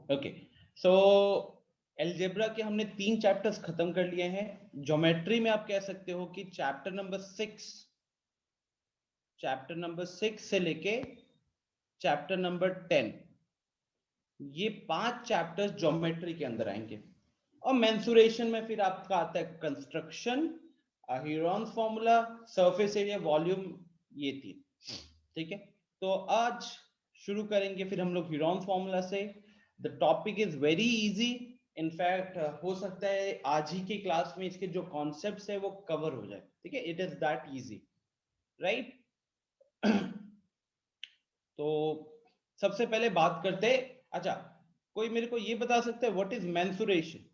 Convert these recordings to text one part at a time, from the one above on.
Okay, सो algebra के हमने 3 chapters खत्म कर लिए हैं। ज्योमेट्री में आप कह सकते हो कि चैप्टर नंबर 6 से लेके चैप्टर नंबर 10, ये 5 चैप्टर्स ज्योमेट्री के अंदर आएंगे। और मेंसुरेशन में फिर आपका आता है construction, Heron's formula, surface area, volume, ये 3। ठीक है, तो आज शुरू करेंगे फिर हम लोग हीरोन्स फॉर्मूला से। The topic is very easy, in fact हो सकता है आज ही की क्लास में इसके जो कॉन्सेप्ट्स है वो कवर हो जाए। ठीक है, it is that easy, right. तो सबसे पहले बात करते, अच्छा कोई मेरे को ये बता सकता है व्हाट इज मेंसुरेशन?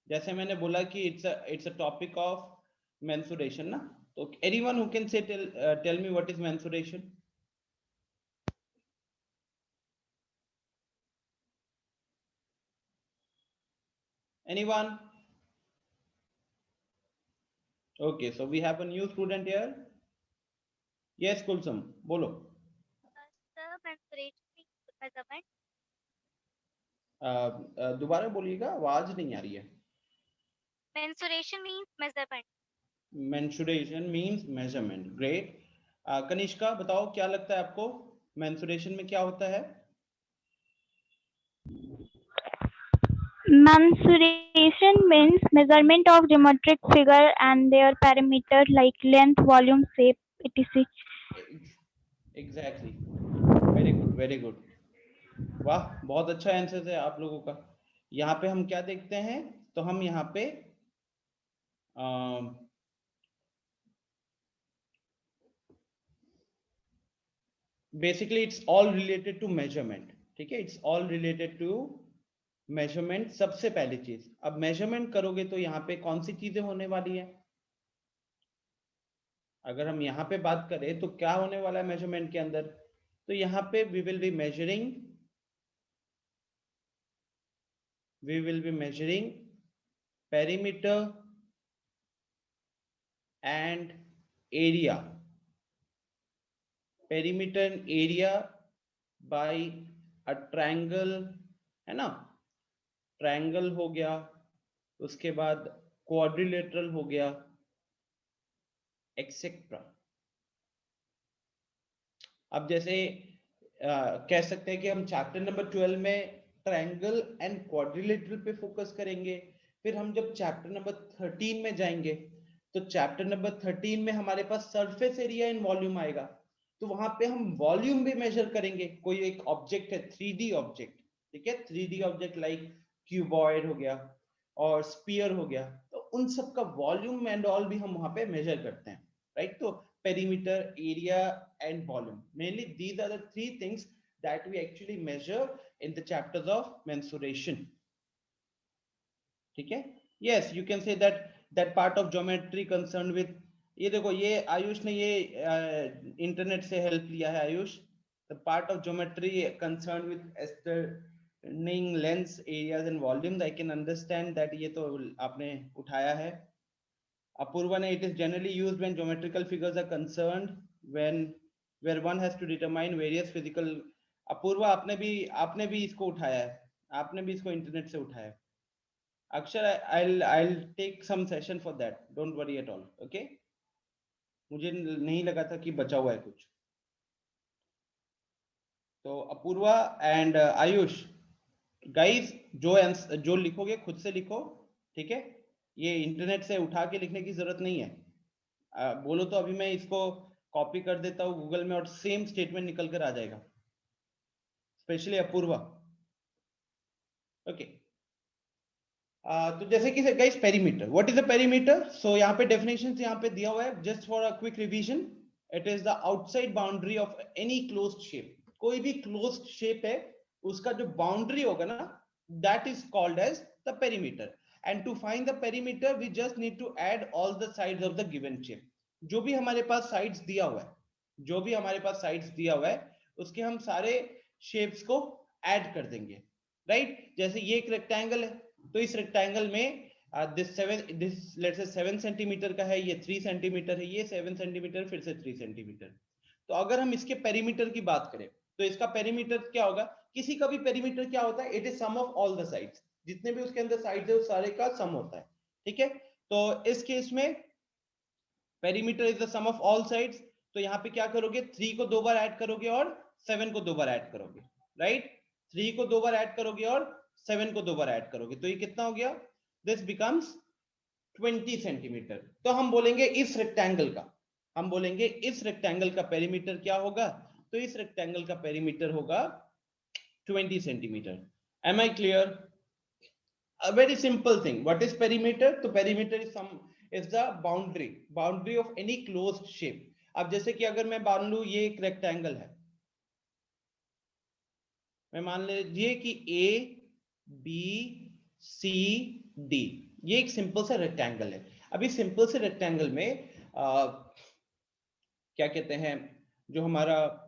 जैसे मैंने बोला कि it's a topic of mensuration ना, तो anyone who can say tell me what is mensuration? Anyone? Okay, so we have a new student here. Yes, Kulsum, बोलो। Sir, mensuration means measurement. दोबारा बोलिएगा, आवाज नहीं आ रही है। Mensuration means measurement. Mensuration means measurement. Great. Kanishka बताओ क्या लगता है आपको, मेंसुरेशन में क्या होता है? Mensuration means measurement of geometric figure and their parameter like length, volume, shape, etc. Exactly. Very good, very good. वाह, बहुत अच्छा आंसर है आप लोगों का। यहाँ पे हम क्या देखते हैं, तो हम यहाँ पे basically it's all related to measurement. ठीक है, it's all related to measurement. सबसे पहली चीज, अब मेजरमेंट करोगे तो यहाँ पे कौन सी चीजें होने वाली है? अगर हम यहाँ पे बात करें तो क्या होने वाला है मेजरमेंट के अंदर? तो यहाँ पे we will be measuring perimeter and area, perimeter and area by a triangle, है ना। ट्रायंगल हो गया, उसके बाद क्वाड्रिलेटरल हो गया, एक्सेट्रा। अब जैसे कह सकते हैं कि हम चैप्टर नंबर 12 में ट्रायंगल एंड क्वाड्रिलेटरल पे फोकस करेंगे। फिर हम जब चैप्टर नंबर 13 में जाएंगे तो चैप्टर नंबर 13 में हमारे पास सरफेस एरिया एंड वॉल्यूम आएगा, तो वहां पे हम वॉल्यूम भी मेजर करेंगे। कोई एक ऑब्जेक्ट है, 3D ऑब्जेक्ट, ठीक है, 3D ऑब्जेक्ट लाइक क्यूबॉइड हो गया और स्पीयर हो गया, तो उन सब का वॉल्यूम एंड ऑल भी हम वहां पे मेजर करते हैं, राइट। तो perimeter, area and volume, mainly these are the 3 things that we actually measure in the chapters of mensuration. ठीक है, yes you can say that that part of geometry concerned with, ये देखो ये आयुष ने ये इंटरनेट से help लिया है। Ayush, the part of geometry concerned with ascertaining lengths, areas and volumes, I can understand that, ये तो आपने उठाया है। Apurva ne, it is generally used when geometrical figures are concerned, when where one has to determine various physical। Apoorva आपने भी इसको उठाया है, आपने भी इसको इंटरनेट से उठाया है। अक्षर, I'll take some session for that, don't worry at all, okay। मुझे नहीं लगा था कि बचा हुआ है कुछ। तो अपूर्वा एंड आयुष, गाइस जो लिखोगे खुद से लिखो, ठीक है, ये इंटरनेट से उठा के लिखने की जरूरत नहीं है। बोलो तो अभी मैं इसको कॉपी कर देता हूँ गूगल में और सेम स्टेटमेंट निकल कर आ जाएगा, स्पेशली अपूर्वा। ओके, तो जैसे कि guys perimeter, what is a perimeter? So यहाँ पे डेफिनेशन यहाँ पे दिया हुआ है, just for a quick revision. It is the outside boundary of any closed shape. कोई भी क्लोज्ड शेप है उसका जो बाउंड्री होगा ना, that is called as the perimeter. And to find the perimeter we just need to add all the sides of the given shape. जो भी हमारे पास साइड्स दिया हुआ है, जो भी हमारे पास साइड्स दिया हुआ है उसके हम सारे शेप्स को ऐड कर देंगे, राइट। जैसे ये एक रेक्टेंगल है, तो इस रेक्टेंगल में दिस लेट्स से 7 सेंटीमीटर का है, ये 3 सेंटीमीटर है, ये 7 सेंटीमीटर, फिर से 3 सेंटीमीटर। तो अगर हम इसके पेरीमीटर की बात करें तो इसका पेरीमीटर क्या होगा? किसी का भी पेरीमीटर क्या होता है? It is sum of all the sides, जितने भी उसके अंदर साइड्स है उस सारे का सम होता है, ठीक है। तो इस केस में perimeter is the sum of all sides, तो यहाँ पे क्या करोगे? 3 को 2 बार ऐड करोगे और 7 को 2 बार ऐड करोगे, राइट। 3 को 2 बार ऐड करोगे और 7 को 2 बार ऐड करोगे, तो ये कितना हो गया? This becomes 20 centimetre. तो हम बोलेंगे इस रेक्टेंगल का, हम बोलेंगे इस रेक्टेंगल का पेरीमीटर क्या होगा? तो इस रेक्टेंगल का पेरीमीटर होगा 20 centimetre. Am I clear? A very simple thing. What is perimeter? तो perimeter is the boundary of any closed shape. अब जैसे कि अगर मैं मान लूं ये एक रेक्टेंगल है, मैं मान लीजिए कि A B C D, ये एक सिंपल सा रेक्टेंगल है। अभी सिंपल से रेक्टेंगल में क्या कहते हैं, जो हमारा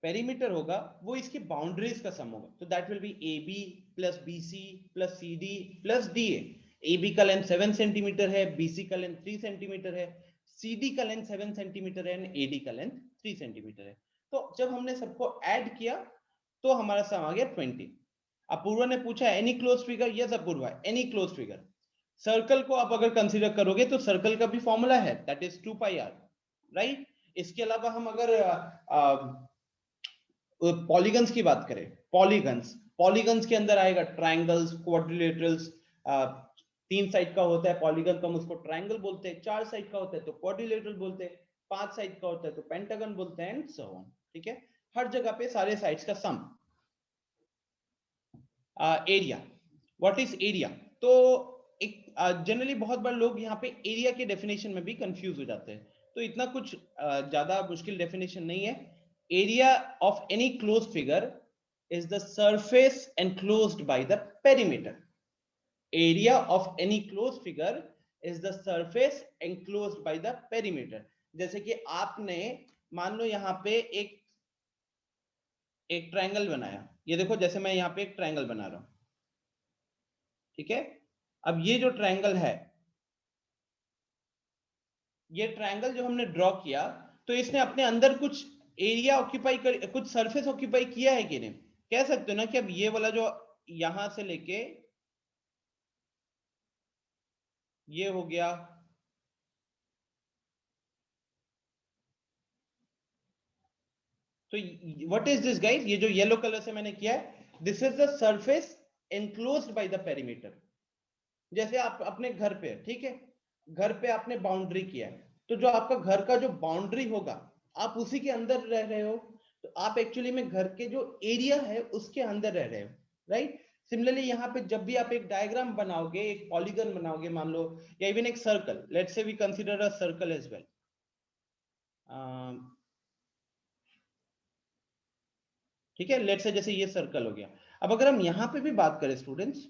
पेरीमीटर होगा वो इसकी बाउंड्रीज का सम होगा, तो that will B AB plus BC plus CD plus DA। AB का लेंथ 7 सेंटीमीटर है, BC का लेंथ 3 सेंटीमीटर है, CD का लेंथ 7 सेंटीमीटर है एंड AD का लेंथ 3 सेंटीमीटर है। तो जब हमने सबको ऐड किया तो हमारा सम आ गया 20। अपूर्वा ने पूछा any close figure? Yes Apoorva, any close figure. Circle को आप अगर कंसीडर करोगे तो सर्कल का भी फॉर्मूला है, दैट इज 2πr, राइट। इसके अलावा हम अगर पॉलीगन्स की बात करें, पॉलीगन्स के अंदर आएगा ट्रायंगल्स, क्वाड्रिलेटरल्स। 3 साइड का होता है पॉलीगन तो हम उसको ट्रायंगल बोलते हैं, 4 साइड का होता है तो क्वाड्रिलेटरल बोलते हैं, 5 साइड का होता है तो पेंटागन बोलते हैं एंड सो ऑन, ठीक है। हर जगह पे सारे साइड्स का sum. Area, what is area? तो एक जनरली बहुत बार लोग यहाँ पे एरिया के डेफिनेशन में भी कंफ्यूज हो जाते हैं, तो इतना कुछ ज्यादा मुश्किल डेफिनेशन नहीं है। Area of any close figure is the surface enclosed by the perimeter. Area of any closed figure is the surface enclosed by the perimeter. जैसे कि आपने मान लो यहाँ पे एक ट्रायंगल बनाया, ये देखो जैसे मैं यहाँ पे एक ट्रायंगल बना रहा हूं, ठीक है। अब ये जो ट्रायंगल है, ये ट्रायंगल जो हमने ड्रॉ किया, तो इसने अपने अंदर कुछ एरिया ऑक्यूपाई कर, कुछ सरफेस ऑक्यूपाई किया है कि नहीं? कह सकते हो ना कि अब ये वाला जो यहां से लेके ये हो गया, तो व्हाट इज दिस गाइस? ये जो येलो कलर से मैंने किया है, this is the surface enclosed by the perimeter. जैसे आप अपने घर पे, ठीक है, घर पे आपने बाउंड्री किया है, तो जो आपका घर का जो बाउंड्री होगा आप उसी के अंदर रह रहे हो, तो आप एक्चुअली में घर के जो एरिया है उसके अंदर रह रहे हो, राइट। सिमिलरली यहाँ पे जब भी आप एक डायग्राम बनाओगे, एक पॉलीगन बनाओगे मान लो, या इवन एक circle, let's say we consider a circle as well, ठीक है, लेट्स से जैसे ये सर्कल हो गया। अब अगर हम यहां पे भी बात करें स्टूडेंट्स,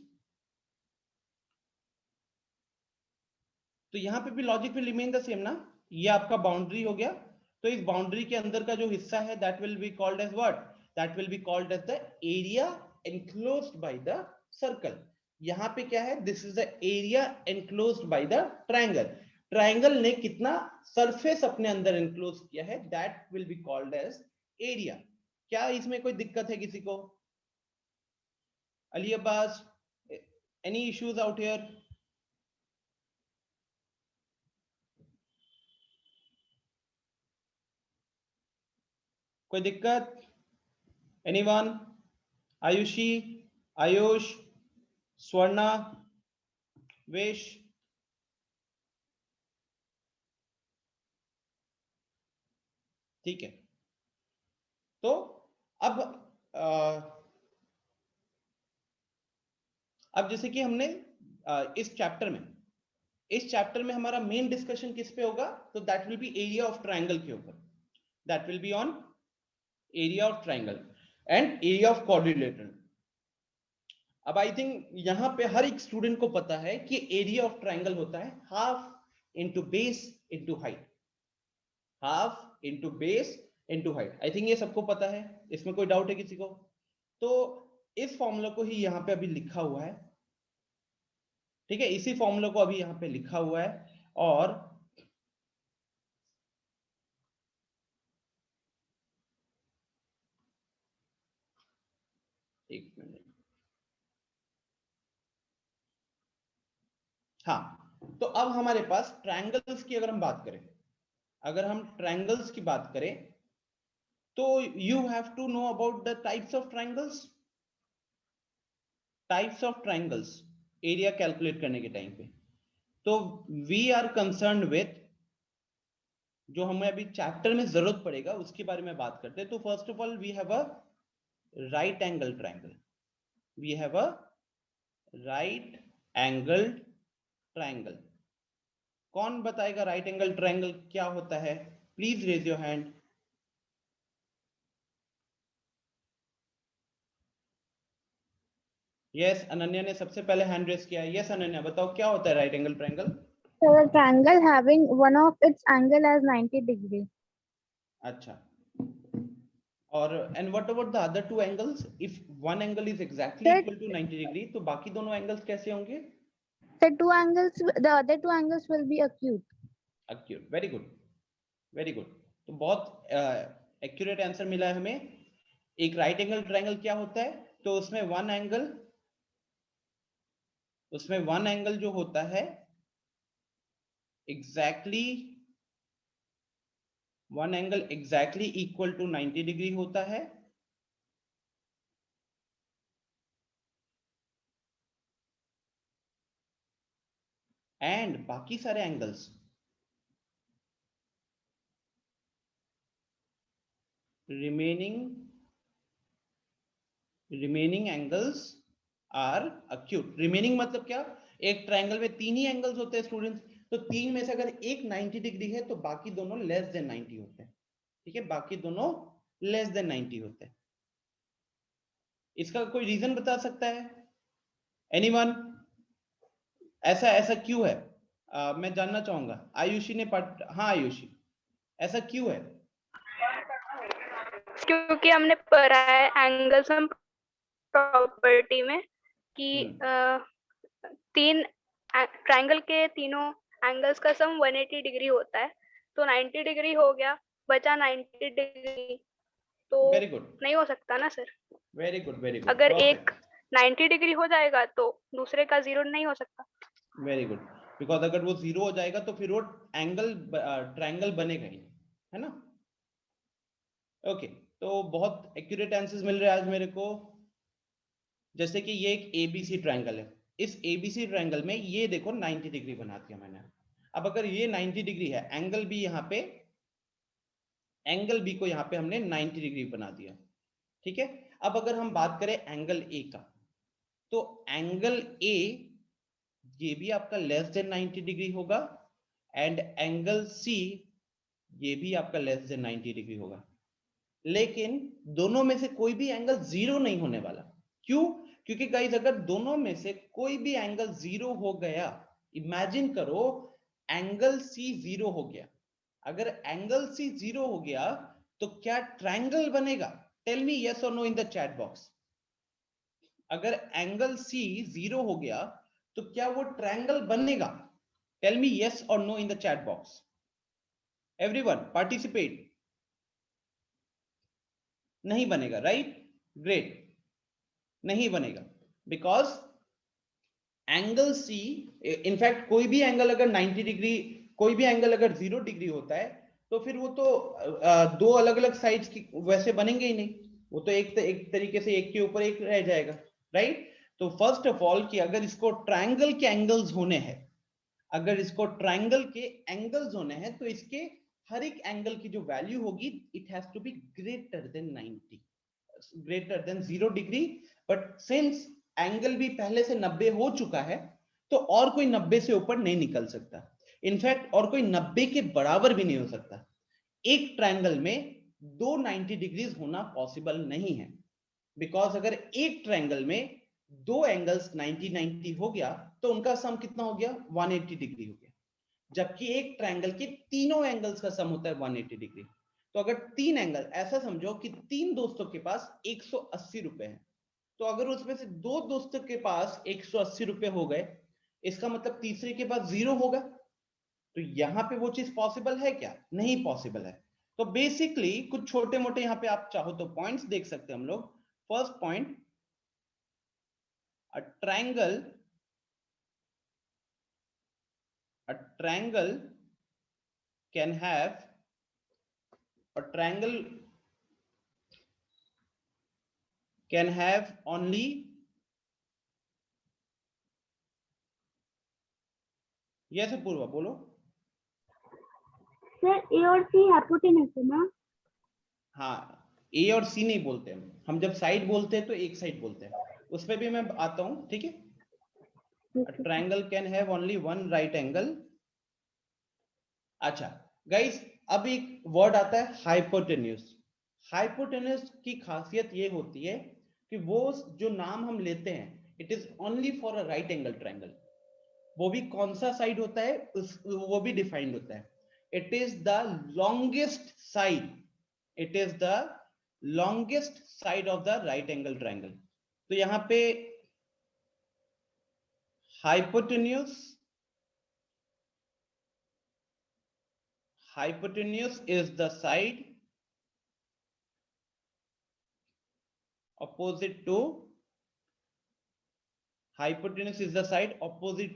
तो यहां पे भी logic will remain the same ना। ये आपका बाउंड्री हो गया, तो इस बाउंड्री के अंदर का जो हिस्सा है that will be called as what? That will be called as the area enclosed by the circle. यहां पे क्या है? This is the area enclosed by the triangle. Triangle ने कितना सरफेस अपने अंदर एनक्लोज किया है, that will be called as area. क्या इसमें कोई दिक्कत है किसी को? Ali Abbas, any issues out here? कोई दिक्कत? एनीवन? आयुषी, आयुष, स्वर्णा, वेश? ठीक है। तो अब जैसे कि हमने इस चैप्टर में हमारा मेन डिस्कशन किस पे होगा? तो that will B area of triangle के ऊपर, that will be on area of triangle and area of quadrilateral. अब आई थिंक यहां पे हर एक स्टूडेंट को पता है कि एरिया ऑफ ट्रायंगल होता है half into base into height, half into base into height. आई थिंक ये सबको पता है, इसमें कोई डाउट है किसी को? तो इस फॉर्मूला को ही यहाँ पे अभी लिखा हुआ है, ठीक है, इसी फॉर्मूला को अभी यहाँ पे लिखा हुआ है, और एक मिनट, हाँ, तो अब हमारे पास ट्रायंगल्स की अगर हम बात करें, अगर हम ट्रायंगल्स की बात करें तो you have to know about the types of triangles. Types of triangles area calculate करने के टाइम पे, तो वी आर कंसर्न विथ जो हमें अभी चैप्टर में जरूरत पड़ेगा उसके बारे में बात करते हैं। तो first of all we have a right angle triangle, we have a right angle triangle. कौन बताएगा राइट एंगल ट्रायंगल क्या होता है? Please raise your hand. Yes, Ananya ने सबसे पहले हैंड रेज किया है। यस अनन्या, बताओ क्या होता है right angle triangle? So a triangle having one of its angle as 90 degree. अच्छा, और and what about the other two angles? If one angle is exactly Sir, equal to 90 degree तो बाकी दोनों एंगल्स कैसे होंगे? the two angles, the other two angles will be acute. Acute, very good, very good. तो बहुत accurate answer मिला है हमें। एक राइट एंगल ट्रायंगल क्या होता है? तो उसमें वन एंगल जो होता है exactly one angle exactly equal to 90 degree होता है, एंड बाकी सारे angles remaining angles are acute. Remaining मतलब क्या? एक ट्रायंगल में तीन ही एंगल्स होते हैं स्टूडेंट्स, तो तीन में से अगर एक 90 डिग्री है तो बाकी दोनों लेस देन 90 होते हैं। ठीक है, बाकी दोनों लेस देन 90 होते हैं। इसका कोई रीजन बता सकता है एनीवन? ऐसा ऐसा क्यों है? मैं जानना चाहूंगा। आयुषी ने हाँ आयुषी, ऐसा क्यों है? क्योंकि हमने पढ़ा है एंगल सम प्रॉपर्टी में कि तीन ट्रायंगल के तीनों एंगल्स का सम 180 डिग्री होता है, तो 90 डिग्री हो गया, बचा 90 डिग्री, तो वेरी गुड, नहीं हो सकता ना sir. Very good, very good. अगर एक 90 डिग्री हो जाएगा तो दूसरे का 0 नहीं हो सकता। वेरी गुड, बिकॉज अगर वो 0 हो जाएगा तो फिर वो एंगल ट्रायंगल बनेगा ही, है ना? ओके, तो बहुत एक्यूरेट आंसर्स मिल रहे हैं आज मेरे को। जैसे कि ये एक एबीसी ट्रायंगल है, इस एबीसी ट्रायंगल में ये देखो 90 डिग्री बना दिया मैंने। अब अगर ये 90 डिग्री है, एंगल बी को यहाँ पे हमने 90 डिग्री बना दिया। ठीक है, अब अगर हम बात करें एंगल ए का, तो एंगल ए ये भी आपका लेस देन 90 डिग्री होगा, एंड एंगल सी ये भी आपका लेस देन 90 डिग्री होगा। लेकिन दोनों में से कोई भी एंगल 0 नहीं होने वाला। क्यों? क्योंकि गाइस अगर दोनों में से कोई भी एंगल 0 हो गया, इमेजिन करो एंगल सी 0 हो गया, अगर एंगल सी 0 हो गया तो क्या ट्रायंगल बनेगा? टेल मी यस और no in the chat box. अगर एंगल सी 0 हो गया तो क्या वो ट्रायंगल बनेगा? टेल मी यस और no in the chat box. Everyone participate. नहीं बनेगा, राइट? ग्रेट, नहीं बनेगा, बिकॉज एंगल सी, इनफैक्ट कोई भी एंगल अगर 90 डिग्री, कोई भी एंगल अगर 0 डिग्री होता है तो फिर वो तो दो अलग अलग साइड्स की वैसे बनेंगे ही नहीं, वो तो एक तरीके से एक के ऊपर एक रह जाएगा, राइट? तो फर्स्ट ऑफ ऑल कि अगर इसको ट्रायंगल के एंगल्स होने हैं, अगर इसको ट्रायंगल के एंगल्स होने हैं तो इसके हर एक एंगल की जो वैल्यू होगी it has to be greater than 90, greater than 0 degree. But since angle भी पहले से 90 हो चुका है तो और कोई 90 से ऊपर नहीं निकल सकता, इनफैक्ट और कोई 90 के बराबर भी नहीं हो सकता। एक ट्रायंगल में दो 90 डिग्रीज होना पॉसिबल नहीं है, बिकॉज अगर एक ट्रायंगल में दो एंगल्स 90 हो गया तो उनका सम कितना हो गया? 180 डिग्री हो गया, जबकि एक ट्रायंगल के तीनों एंगल्स का सम होता है 180 डिग्री। तो अगर तीन एंगल, ऐसा समझो कि तीन दोस्तों के पास 180 रुपए हैं, तो अगर उसमें से दो दोस्तों के पास 180 रुपए हो गए, इसका मतलब तीसरे के पास 0 होगा। तो यहां पे वो चीज पॉसिबल है क्या? नहीं पॉसिबल है। तो बेसिकली कुछ छोटे मोटे यहां पे आप चाहो तो पॉइंट्स देख सकते हैं हम लोग। First point, a triangle can have only, yes पूर्वा बोलो। सर ए और सी हाइपोटेनस है ना? हाँ, ए और सी नहीं बोलते हम जब साइड बोलते हैं तो एक साइड बोलते हैं, उस पर भी मैं आता हूँ, ठीक है। Triangle can have only one right angle. अच्छा गाइस, अब एक वर्ड आता है हाइपोटेन्यूज। हाइपोटेन्यूज की खासियत ये होती है कि वो जो नाम हम लेते हैं, it is only for a right angle triangle. वो भी कौन सा साइड होता है वो भी डिफाइंड होता है। It is the longest side, it is the longest side of the right angle triangle. तो यहां पे hypotenuse is the side opposite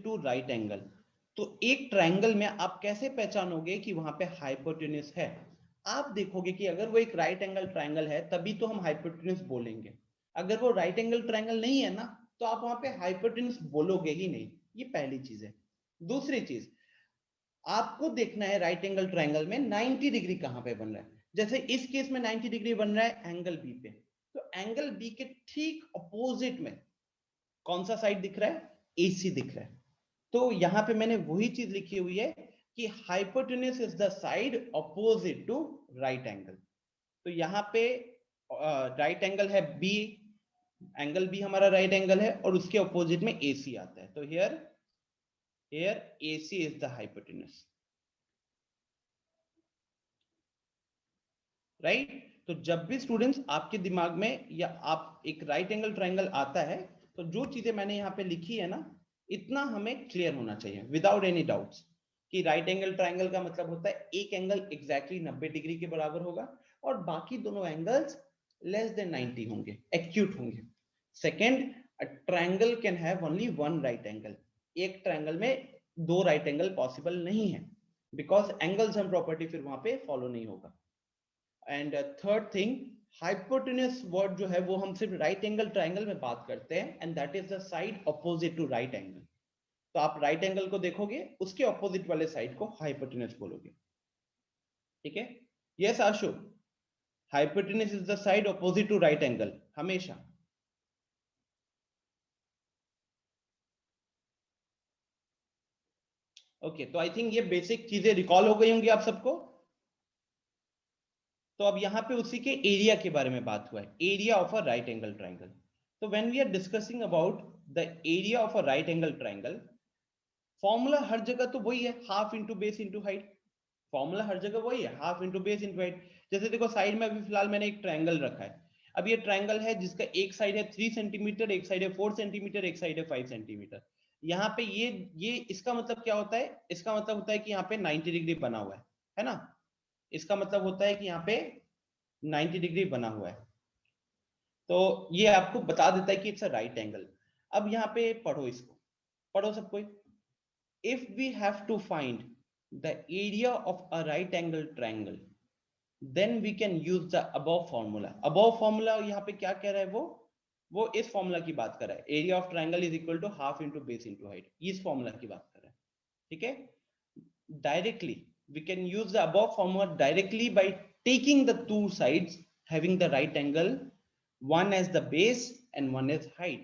to right angle। तो एक ट्रायंगल में आप कैसे पहचानोगे कि वहां पे हाइपोटेन्यूज है? आप देखोगे कि अगर वो एक राइट एंगल ट्रायंगल है तभी तो हम हाइपोटेन्यूज बोलेंगे। अगर वो राइट एंगल ट्रायंगल नहीं है ना, तो आप वहां पे हाइपोटेन्यूज बोलोगे ही नहीं। ये पहली चीज है। दूसरी चीज, आपको देखना है राइट एंगल ट्रायंगल में 90 डिग्री कहां पे बन रहा है। जैसे इस केस में 90 डिग्री बन रहा है एंगल बी पे, तो एंगल बी के ठीक अपोजिट में कौन सा साइड दिख रहा है? AC दिख रहा है। तो यहां पे मैंने वही चीज लिखी हुई है कि hypotenuse is the side opposite to right angle. तो यहां पे राइट एंगल है बी, एंगल बी हमारा राइट एंगल है और उसके अपोजिट में AC आता है। तो here AC is the hypotenuse, right. तो जब भी स्टूडेंट्स आपके दिमाग में या आप एक राइट एंगल ट्रायंगल आता है, तो जो चीजें मैंने यहाँ पे लिखी है ना, इतना हमें क्लियर होना चाहिए विदाउट एनी डाउट्स कि राइट एंगल ट्रायंगल का मतलब होता है एक एंगल एग्जैक्टली 90 डिग्री के बराबर होगा और बाकी दोनों एंगल्स लेस देन 90 होंगे, एक्यूट होंगे। Second, a triangle can have only one right angle. एक ट्रायंगल में दो राइट एंगल पॉसिबल नहीं है, बिकॉज एंगल सम प्रॉपर्टी फिर वहां पे फॉलो नहीं होगा। And third thing, hypotenuse word जो है वो हम सिर्फ राइट एंगल ट्रायंगल में बात करते हैं, and that is the side opposite to right angle. तो आप राइट एंगल को देखोगे, उसके अपोजिट वाले साइड को हाइपोटेन्यूज बोलोगे, ठीक है। Yes Ashu, hypotenuse is the side opposite to right angle हमेशा। ओके, तो आई थिंक ये बेसिक चीजें रिकॉल हो गई होंगी आप सबको। तो अब यहाँ पे उसी के एरिया के बारे में बात हुआ है, area of a right angle triangle. तो when we are discussing about the area of a right angle triangle, formula हर जगह तो वही है, half into base into height. Formula हर जगह वही है, half into base into height. जैसे देखो साइड में अभी फिलहाल मैंने एक ट्रायंगल रखा है। अब ये ट्रायंगल है जिसका एक साइड है 3 सेंटीमीटर, एक साइड है 4 सेंटीमीटर, एक साइड है 5 सेंटीमीटर। यहाँ पे ये इसका मतलब क्या होता है? इसका मतलब होता है कि यहाँ पे 90 डिग्री बना हुआ है ना। इसका मतलब होता है कि यहाँ पे 90 डिग्री बना हुआ है। तो ये आपको बता देता है कि इट्स अ राइट एंगल। अब यहाँ पे पढ़ो, इसको पढ़ो सब कोई। If we have to find the area of a right angle triangle, then we can use the above formula. Above formula यहाँ पे क्या कह रहा है? वो इस फॉर्मूला की बात कर रहा है, area of triangle is equal to half into base into height. इस फॉर्मूला की बात कर रहा है, ठीक है। Directly we can use the above formula directly by taking the two sides having the right angle, one as the base and one as height।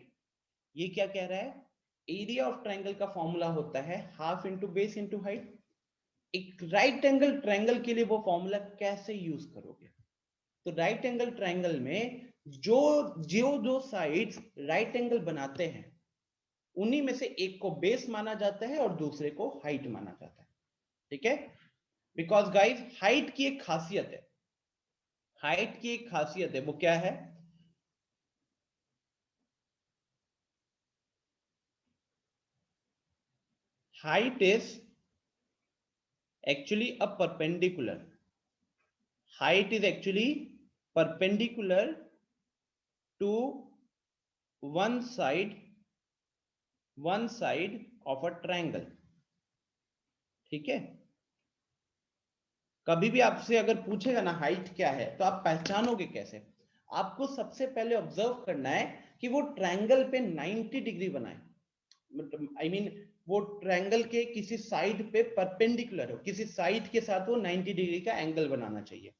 ये क्या कह रहा है? एरिया ऑफ ट्रायंगल का फॉर्मूला होता है half into base into height. एक right angle triangle के लिए वो फॉर्मूला कैसे यूज करोगे? तो राइट एंगल ट्रायंगल में जो जो साइड्स राइट एंगल बनाते हैं, उन्हीं में से एक को बेस माना जाता है और दूसरे को हाइट माना जाता है, ठीक है। बिकॉज गाइस, हाइट की एक खासियत है, हाइट की एक खासियत है, वो क्या है? Height is actually a perpendicular, height is actually perpendicular to one side one side of a triangle. ठीक है, कभी भी आपसे अगर पूछेगा ना हाइट क्या है तो आप पहचानोगे कैसे? आपको सबसे पहले ऑब्जर्व करना है कि वो ट्रायंगल पे 90 डिग्री बनाए, आई मीन वो ट्रायंगल के किसी साइड पे परपेंडिकुलर हो, किसी साइड के साथ वो 90 डिग्री का एंगल बनाना चाहिए।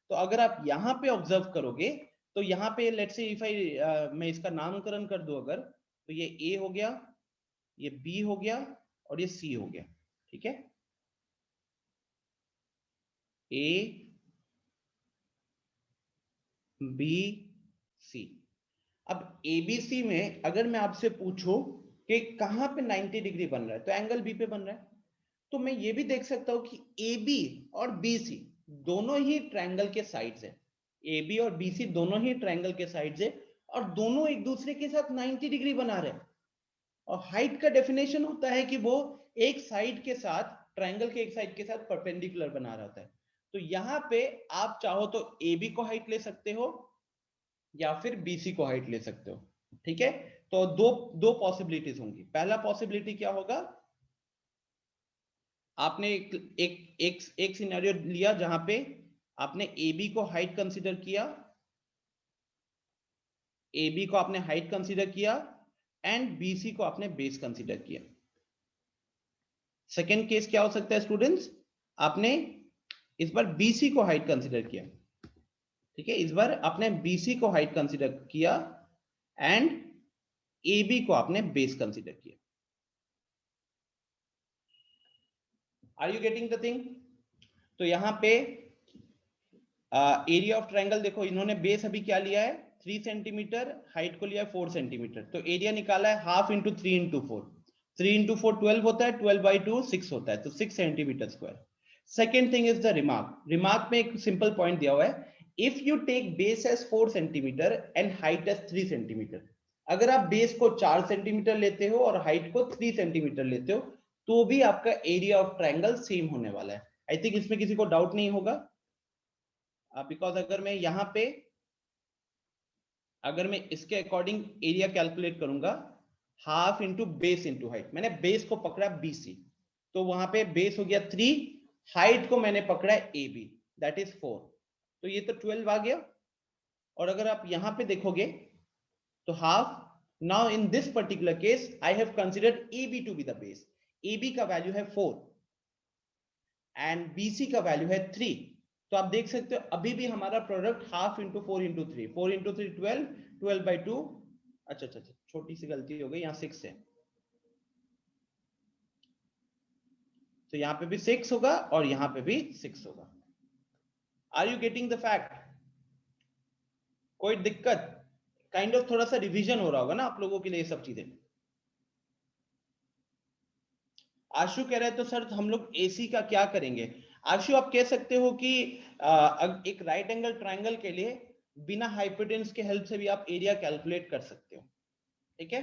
तो अगर आप यहाँ पे ऑब्जर्व करोगे तो यहाँ पे लेट्स से इफ आई मैं इसका नामकरण कर दूं अगर, तो ये ए हो गया, ये बी हो गया और ये सी हो गया। ठीक है, ए बी सी। अब एबीसी में अगर मैं आपसे पूछूं कि कहां पे 90 डिग्री बन रहा है, तो एंगल बी पे बन रहा है। तो मैं ये भी देख सकता हूं कि ए बी और बी सी दोनों ही ट्रायंगल के साइड्स है, ए बी और बी सी दोनों ही ट्रायंगल के साइड्स है और दोनों एक दूसरे के साथ 90 डिग्री बना रहे हैं। और हाइट का डेफिनेशन होता है कि वो एक साइड के साथ, ट्रायंगल के एक साइड के साथ परपेंडिकुलर बना रहा होता है। तो यहां पे आप चाहो तो ए बी को हाइट ले सकते हो या फिर बीसी को हाइट ले सकते हो। ठीक है, तो दो पॉसिबिलिटीज होंगी। पहला पॉसिबिलिटी क्या होगा, आपने एक सिनेरियो लिया जहां पे आपने ए बी को हाइट कंसीडर किया, ए बी को आपने हाइट कंसीडर किया एंड बीसी को आपने बेस कंसीडर किया। सेकेंड केस क्या हो सकता है स्टूडेंट्स, आपने इस बार बीसी को हाइट कंसीडर किया। ठीक है, इस बार आपने बीसी को हाइट कंसीडर किया एंड ए बी को आपने बेस कंसीडर किया। Are you getting the thing? तो यहां पे एरिया ऑफ ट्रायंगल देखो, इन्होंने बेस अभी क्या लिया है 3 सेंटीमीटर, हाइट को लिया है 4 सेंटीमीटर, तो एरिया निकाला है हाफ इंटू 3 इंटू 4, 3 इंटू 4 12 होता है, 12 बाई 2 6 होता है, तो 6 centimetre square. Second thing is the remark में एक सिंपल पॉइंट दिया हुआ है, if you take base as 4 centimetre and height as 3 centimetre, अगर आप बेस को 4 सेंटीमीटर लेते हो और हाइट को 3 सेंटीमीटर लेते हो तो भी आपका एरिया ऑफ ट्रायंगल सेम होने वाला है। आई थिंक इसमें किसी को डाउट नहीं होगा, बिकॉज अगर मैं यहां पे अगर मैं इसके अकॉर्डिंग एरिया कैलकुलेट करूंगा, half into base into height, मैंने बेस को पकड़ा बीसी, तो वहां पे बेस हो गया 3, हाइट को मैंने पकड़ा ए बी, दैट इज 4, तो ये तो 12 आ गया। और अगर आप यहां पे देखोगे तो half, now in this particular case I have considered A B to be the base, A B का वैल्यू है 4 एंड बीसी का वैल्यू है 3, तो आप देख सकते हो अभी भी हमारा product half into 4 into 3, 4 into 3 12, 12 by 2, अच्छा अच्छा छोटी सी गलती हो गई, यहाँ 6 है, तो यहाँ पे भी 6 होगा और यहाँ पे भी 6 होगा। Are you getting the fact? कोई दिक्कत? काइंड ऑफ थोड़ा सा रिवीजन हो रहा होगा ना आप लोगों के लिए ये सब चीजें। आशु कह रहे हैं तो सर हम लोग एसी का क्या करेंगे? आशु आप कह सकते हो कि एक राइट एंगल ट्रायंगल के लिए बिना हाइपोटेन्यूज के हेल्प से भी आप एरिया कैलकुलेट कर सकते हो। ठीक है,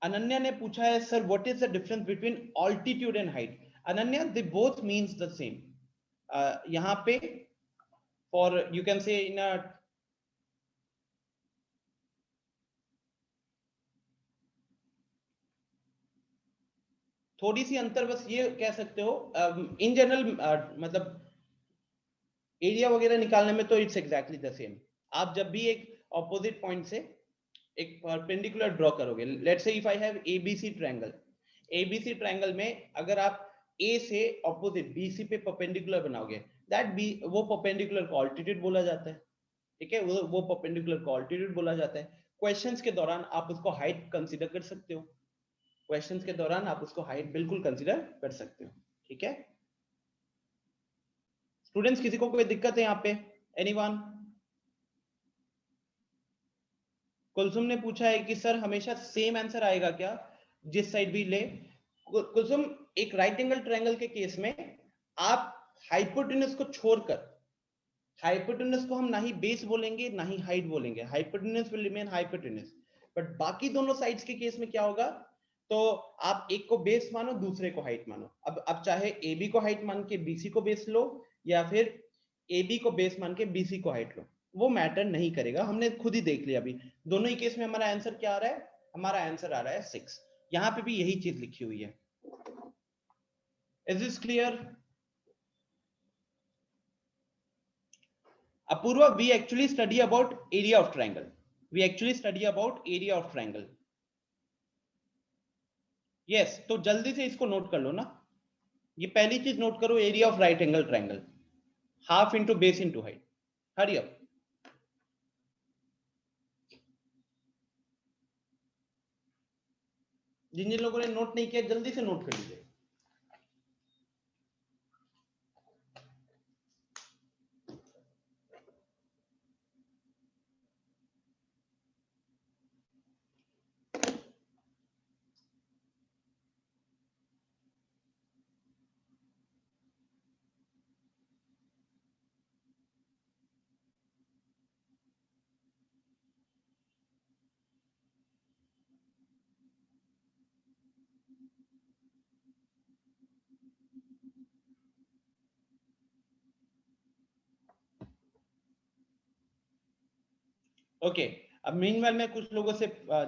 अनन्या ने पूछा है sir what is the difference between altitude and height? Ananya, they both means the same. यहाँ पे फॉर यू कैन से इन अ थोड़ी सी अंतर बस ये कह सकते हो, इन जनरल मतलब एरिया वगैरह निकालने में तो इट्स एग्जैक्टली द सेम। आप जब भी एक ऑपोजिट पॉइंट से एक परपेंडिकुलर ड्रॉ करोगे, let's say if I have ABC triangle, ABC triangle में अगर आप ए से ऑपोजिट बीसी पे परपेंडिकुलर बनाओगे, दैट बी वो परपेंडिकुलर को ऑल्टीट्यूड बोला जाता है। ठीक है, वो परपेंडिकुलर को ऑल्टीट्यूड बोला जाता है। क्वेश्चंस के दौरान आप उसको हाइट कंसीडर कर सकते हो, क्वेश्चंस के दौरान आप उसको हाइट बिल्कुल कंसीडर कर सकते हो। ठीक है स्टूडेंट्स, किसी को कोई दिक्कत है यहाँ पे? एनीवन? कुलसुम ने पूछा है कि सर हमेशा सेम आंसर आएगा क्या जिस साइड भी ले? कुलसुम, एक राइट एंगल ट्रायंगल के केस में आप हाइपोटेन्यूज को छोड़कर, हाइपोटेन्यूज को हम ना ही बेस बोलेंगे ना ही हाइट बोलेंगे, hypotenuse will remain hypotenuse, but बाकी दोनों साइड्स के केस में क्या होगा, तो आप एक को बेस मानो दूसरे को हाइट मानो। अब चाहे ए बी को हाइट मान के बीसी को बेस लो या फिर ए बी को बेस मान के बीसी को हाइट लो, वो मैटर नहीं करेगा, हमने खुद ही देख लिया अभी। दोनों ही केस में हमारा आंसर क्या आ रहा है, हमारा आंसर आ रहा है 6। यहाँ पे भी यही चीज लिखी हुई है। Is this clear? Apurva, we actually study about area of triangle. We actually study about area of triangle. Yes, तो जल्दी से इसको नोट कर लो ना। ये पहली चीज नोट करो, area of right angle triangle, half into base into height. Hurry up. जिन जिन लोगों ने नोट नहीं किया जल्दी से नोट कर लीजिए। ओके, अब मीनवाइल मैं कुछ लोगों से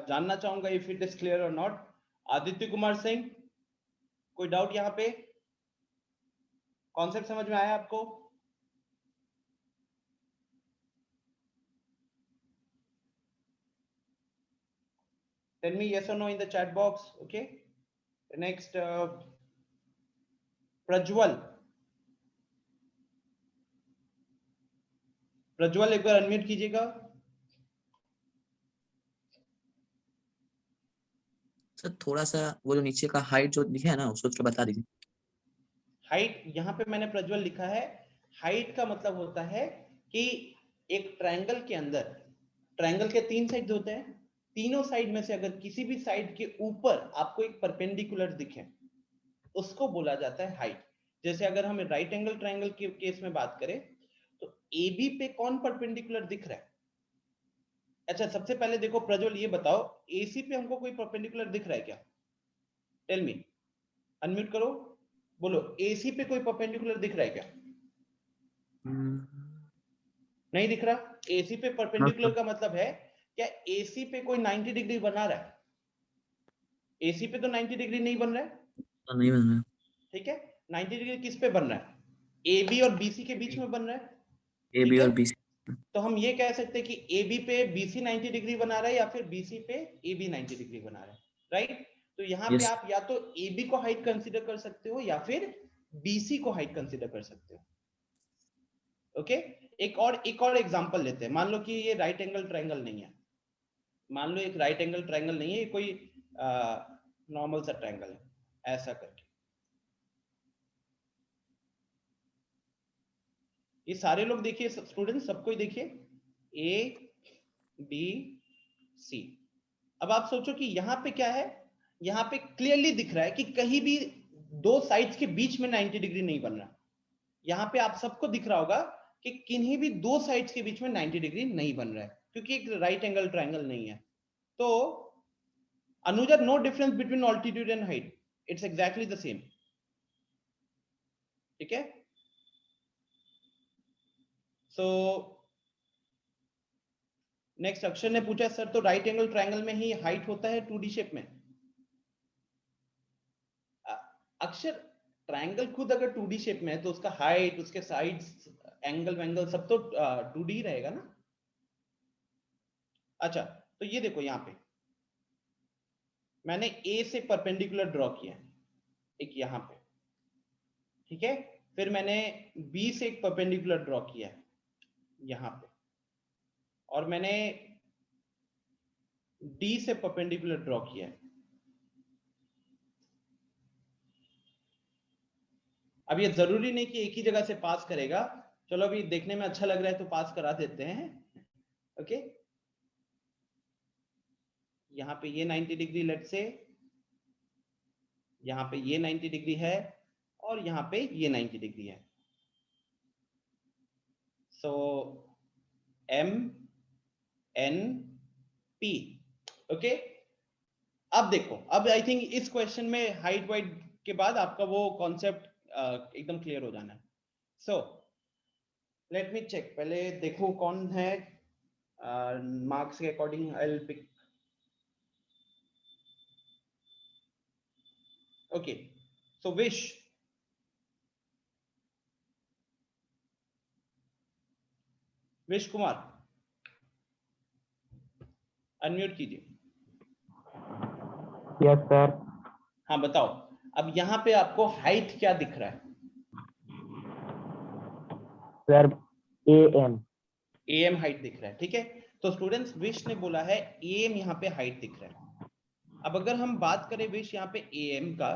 जानना चाहूंगा इफ इट इज क्लियर और नॉट। आदित्य कुमार सिंह, कोई डाउट यहाँ पे? कॉन्सेप्ट समझ में आया आपको? Tell me yes or no in the chat box. Okay, next Prajwal. Prajwal एक बार अनम्यूट कीजिएगा। सर थोड़ा सा वो जो नीचे का हाइट जो लिखा है ना उसको थोड़ा बता दीजिए। हाइट यहाँ पे मैंने प्रज्वल लिखा है, हाइट का मतलब होता है कि एक ट्रायंगल के अंदर, ट्रायंगल के 3 साइड होते हैं, तीनों साइड में से अगर किसी भी साइड के ऊपर आपको एक परपेंडिकुलर दिखे उसको बोला जाता है हाइट। जैसे अगर हम राइट एंगल ट्रायंगल के केस में बात करें तो AB पे कौन परपेंडिकुलर दिख रहा है? अच्छा, सबसे पहले देखो प्रज्वल ये बताओ, AC पे हमको कोई परपेंडिकुलर दिख रहा है क्या? टेल मी, अनम्यूट करो, बोलो AC पे कोई परपेंडिकुलर दिख रहा है क्या? नहीं दिख रहा। AC पे परपेंडिकुलर का मतलब है क्या AC पे कोई 90 डिग्री बना रहा है? AC पे तो 90 डिग्री नहीं बन रहा है, नहीं बन रहा। ठीक है। 90 डिग्री किस पे बन रहा है? AB और BC के बीच में बन रहा है। AB और BC। तो हम ये कह सकते हैं कि AB पे BC 90 डिग्री बना रहा है या फिर BC पे AB 90 डिग्री बना रहा है, राइट। तो यहाँ पे आप या तो AB को हाइट कंसीडर कर सकते हो या फिर BC को हाइट कंसीडर कर सकते हो। ओके, एक और एग्जांपल लेते हैं। मान लो कि ये राइट एंगल ट्रायंगल नहीं है, मान लो एक राइट एंगल ट्रायंगल नहीं है, ये कोई नॉर्मल सा ट्रायंगल है, ऐसा करके। ये सारे लोग देखिए, स्टूडेंट सबको ही देखिए, ABC। अब आप सोचो कि यहाँ पे क्या है, यहाँ पे क्लियरली दिख रहा है कि कहीं भी दो साइड्स के बीच में 90 डिग्री नहीं बन रहा। यहाँ पे आप सबको दिख रहा होगा कि किन्हीं भी दो साइड्स के बीच में 90 डिग्री नहीं बन रहा है क्योंकि एक राइट एंगल ट्रायंगल नहीं है। तो Anuja, no difference between altitude and height, it's exactly the same, ठीक है। सो नेक्स्ट अक्षर ने पूछा सर तो राइट एंगल ट्रायंगल में ही हाइट होता है 2D शेप में? अक्षर, ट्रायंगल खुद अगर 2D शेप में है तो उसका हाइट, उसके साइड्स, एंगल सब तो 2D रहेगा ना। अच्छा, तो ये देखो यहाँ पे मैंने A से परपेंडिकुलर ड्रॉ किया है एक यहाँ पे, ठीक है। फिर मैंने B से एक परपेंडिकुलर ड्रॉ किया है यहाँ पे, और मैंने D से परपेंडिकुलर ड्रॉ किया है। अब ये जरूरी नहीं कि एक ही जगह से पास करेगा, चलो अभी देखने में अच्छा लग रहा है तो पास करा देते हैं, ओके। यहाँ पे ये 90 डिग्री लेट से, यहाँ पे ये 90 डिग्री है और यहाँ पे ये 90 डिग्री है। सो MNP, ओके। अब देखो, अब आई थिंक इस क्वेश्चन में हाइट वाइट के बाद आपका वो कॉन्सेप्ट एकदम क्लियर हो जाना है। सो लेट मी चेक, पहले देखो कौन है मार्क्स के according I will pick. Okay, so Vish Kumar unmute कीजिए। Yes sir. हाँ बताओ, अब यहाँ पे आपको हाइट क्या दिख रहा है? Sir AM। AM हाइट दिख रहा है, ठीक है। तो स्टूडेंट्स विश ने बोला है AM यहाँ पे हाइट दिख रहा है। अब अगर हम बात करें विश यहाँ पे AM का,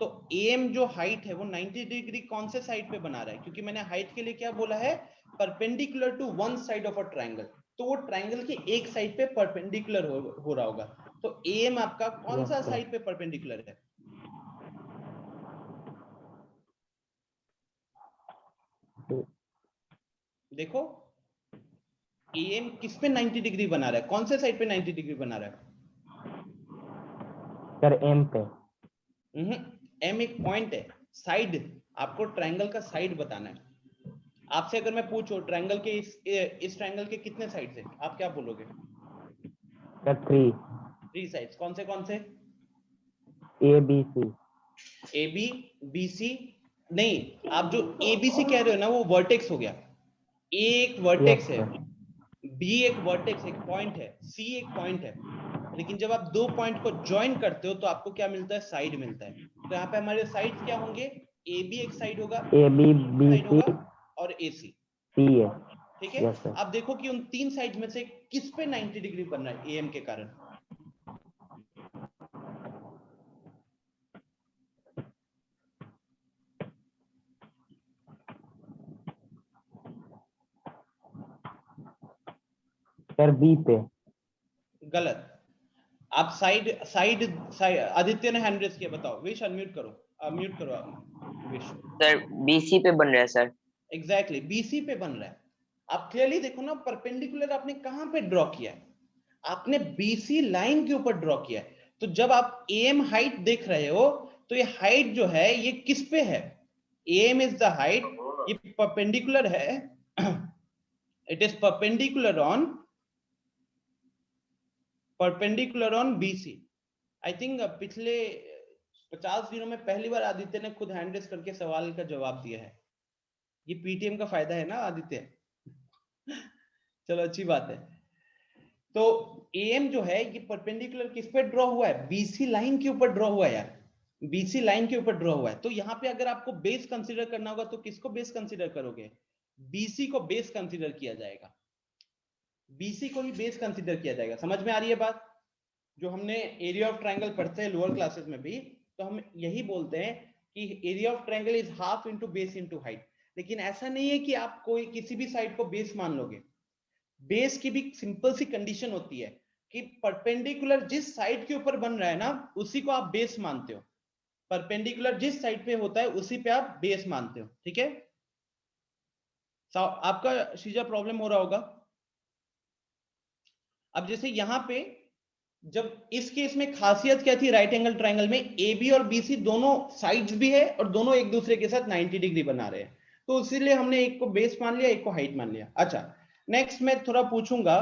तो AM जो हाइट है वो 90 डिग्री कौन से साइड पे बना रहा है? क्योंकि मैंने हाइट के लिए क्या बोला है, perpendicular to one side of a triangle, तो वो ट्रायंगल के एक साइड पे परपेंडिकुलर हो रहा होगा। तो AM आपका कौन सा साइड पे परपेंडिकुलर है? देखो AM किस पे 90 डिग्री बना रहा है, कौन से साइड पे 90 डिग्री बना रहा है? सर M पे। M एक पॉइंट है, साइड आपको ट्रायंगल का साइड बताना है। आपसे अगर मैं पूछूं ट्रायंगल के इस ट्रायंगल के कितने साइड्स हैं, आप क्या बोलोगे? Sir 3 sides. कौन से? ABC। AB BC नहीं, आप जो ABC कह रहे हो ना वो वर्टेक्स हो गया। A एक वर्टेक्स है, B एक वर्टेक्स एक पॉइंट है, C एक पॉइंट है। लेकिन जब आप दो पॉइंट को ज्वाइन करते हो तो आपको क्या मिलता है? साइड मिलता है। तो यहाँ पे हमारे साइड्स क्या होंगे? AB एक साइड होगा, AB साइड होगा BC और AC, CA। ठीक है। Yes sir. आप देखो कि उन 3 साइड में से किस पे 90 डिग्री बन रहा है AM के कारण? सर B पे। गलत। आप साइड आदित्य ने हैंड रेज किया, बताओ। विश अनम्यूट करो, म्यूट करो आप विश। सर BC पे बन रहा है सर। एग्जैक्टली BC पे बन रहा है। आप क्लियरली देखो ना, परपेंडिकुलर आपने कहां पे ड्रॉ किया है? आपने BC लाइन के ऊपर ड्रॉ किया है। तो जब आप AM हाइट देख रहे हो तो ये हाइट जो है ये किस पे है? AM इज द हाइट, ये परपेंडिकुलर है, it is perpendicular on BC। I think पिछले 50 दिनों में पहली बार आदित्य ने खुद हैंड रेज करके सवाल का जवाब दिया है। ये PTM का फायदा है ना आदित्य। चलो अच्छी बात है। तो AM जो है ये परपेंडिकुलर किस पे ड्रॉ हुआ है? BC लाइन के ऊपर ड्रॉ हुआ है यार, BC लाइन के ऊपर ड्रॉ हुआ है। तो यहाँ पे अगर आपको बेस कंसीडर करना होगा तो किसको बेस कंसीडर करोगे? BC को बेस कंसीडर किया जाएगा, BC को ही बेस कंसीडर किया जाएगा। समझ में आ रही है बात? जो हमने एरिया ऑफ ट्रायंगल पढ़ते हैं लोअर क्लासेस में भी, तो हम यही बोलते हैं कि area of triangle is half into base into height. लेकिन ऐसा नहीं है कि आप कोई किसी भी साइड को बेस मान लोगे। बेस की भी सिंपल सी कंडीशन होती है कि परपेंडिकुलर जिस साइड के ऊपर बन रहा है ना उसी को आप बेस मानते हो। परपेंडिकुलर जिस साइड पे होता है उसी पे आप बेस मानते हो, ठीक है। आपका शीजा प्रॉब्लम हो रहा होगा। अब जैसे यहां पे जब इस केस में खासियत क्या थी राइट एंगल ट्रायंगल में, AB और BC दोनों साइड्स भी है और दोनों एक दूसरे के साथ 90 डिग्री बना रहे हैं, तो इसीलिए हमने एक को बेस मान लिया, एक को हाइट मान लिया। अच्छा नेक्स्ट मैं थोड़ा पूछूंगा,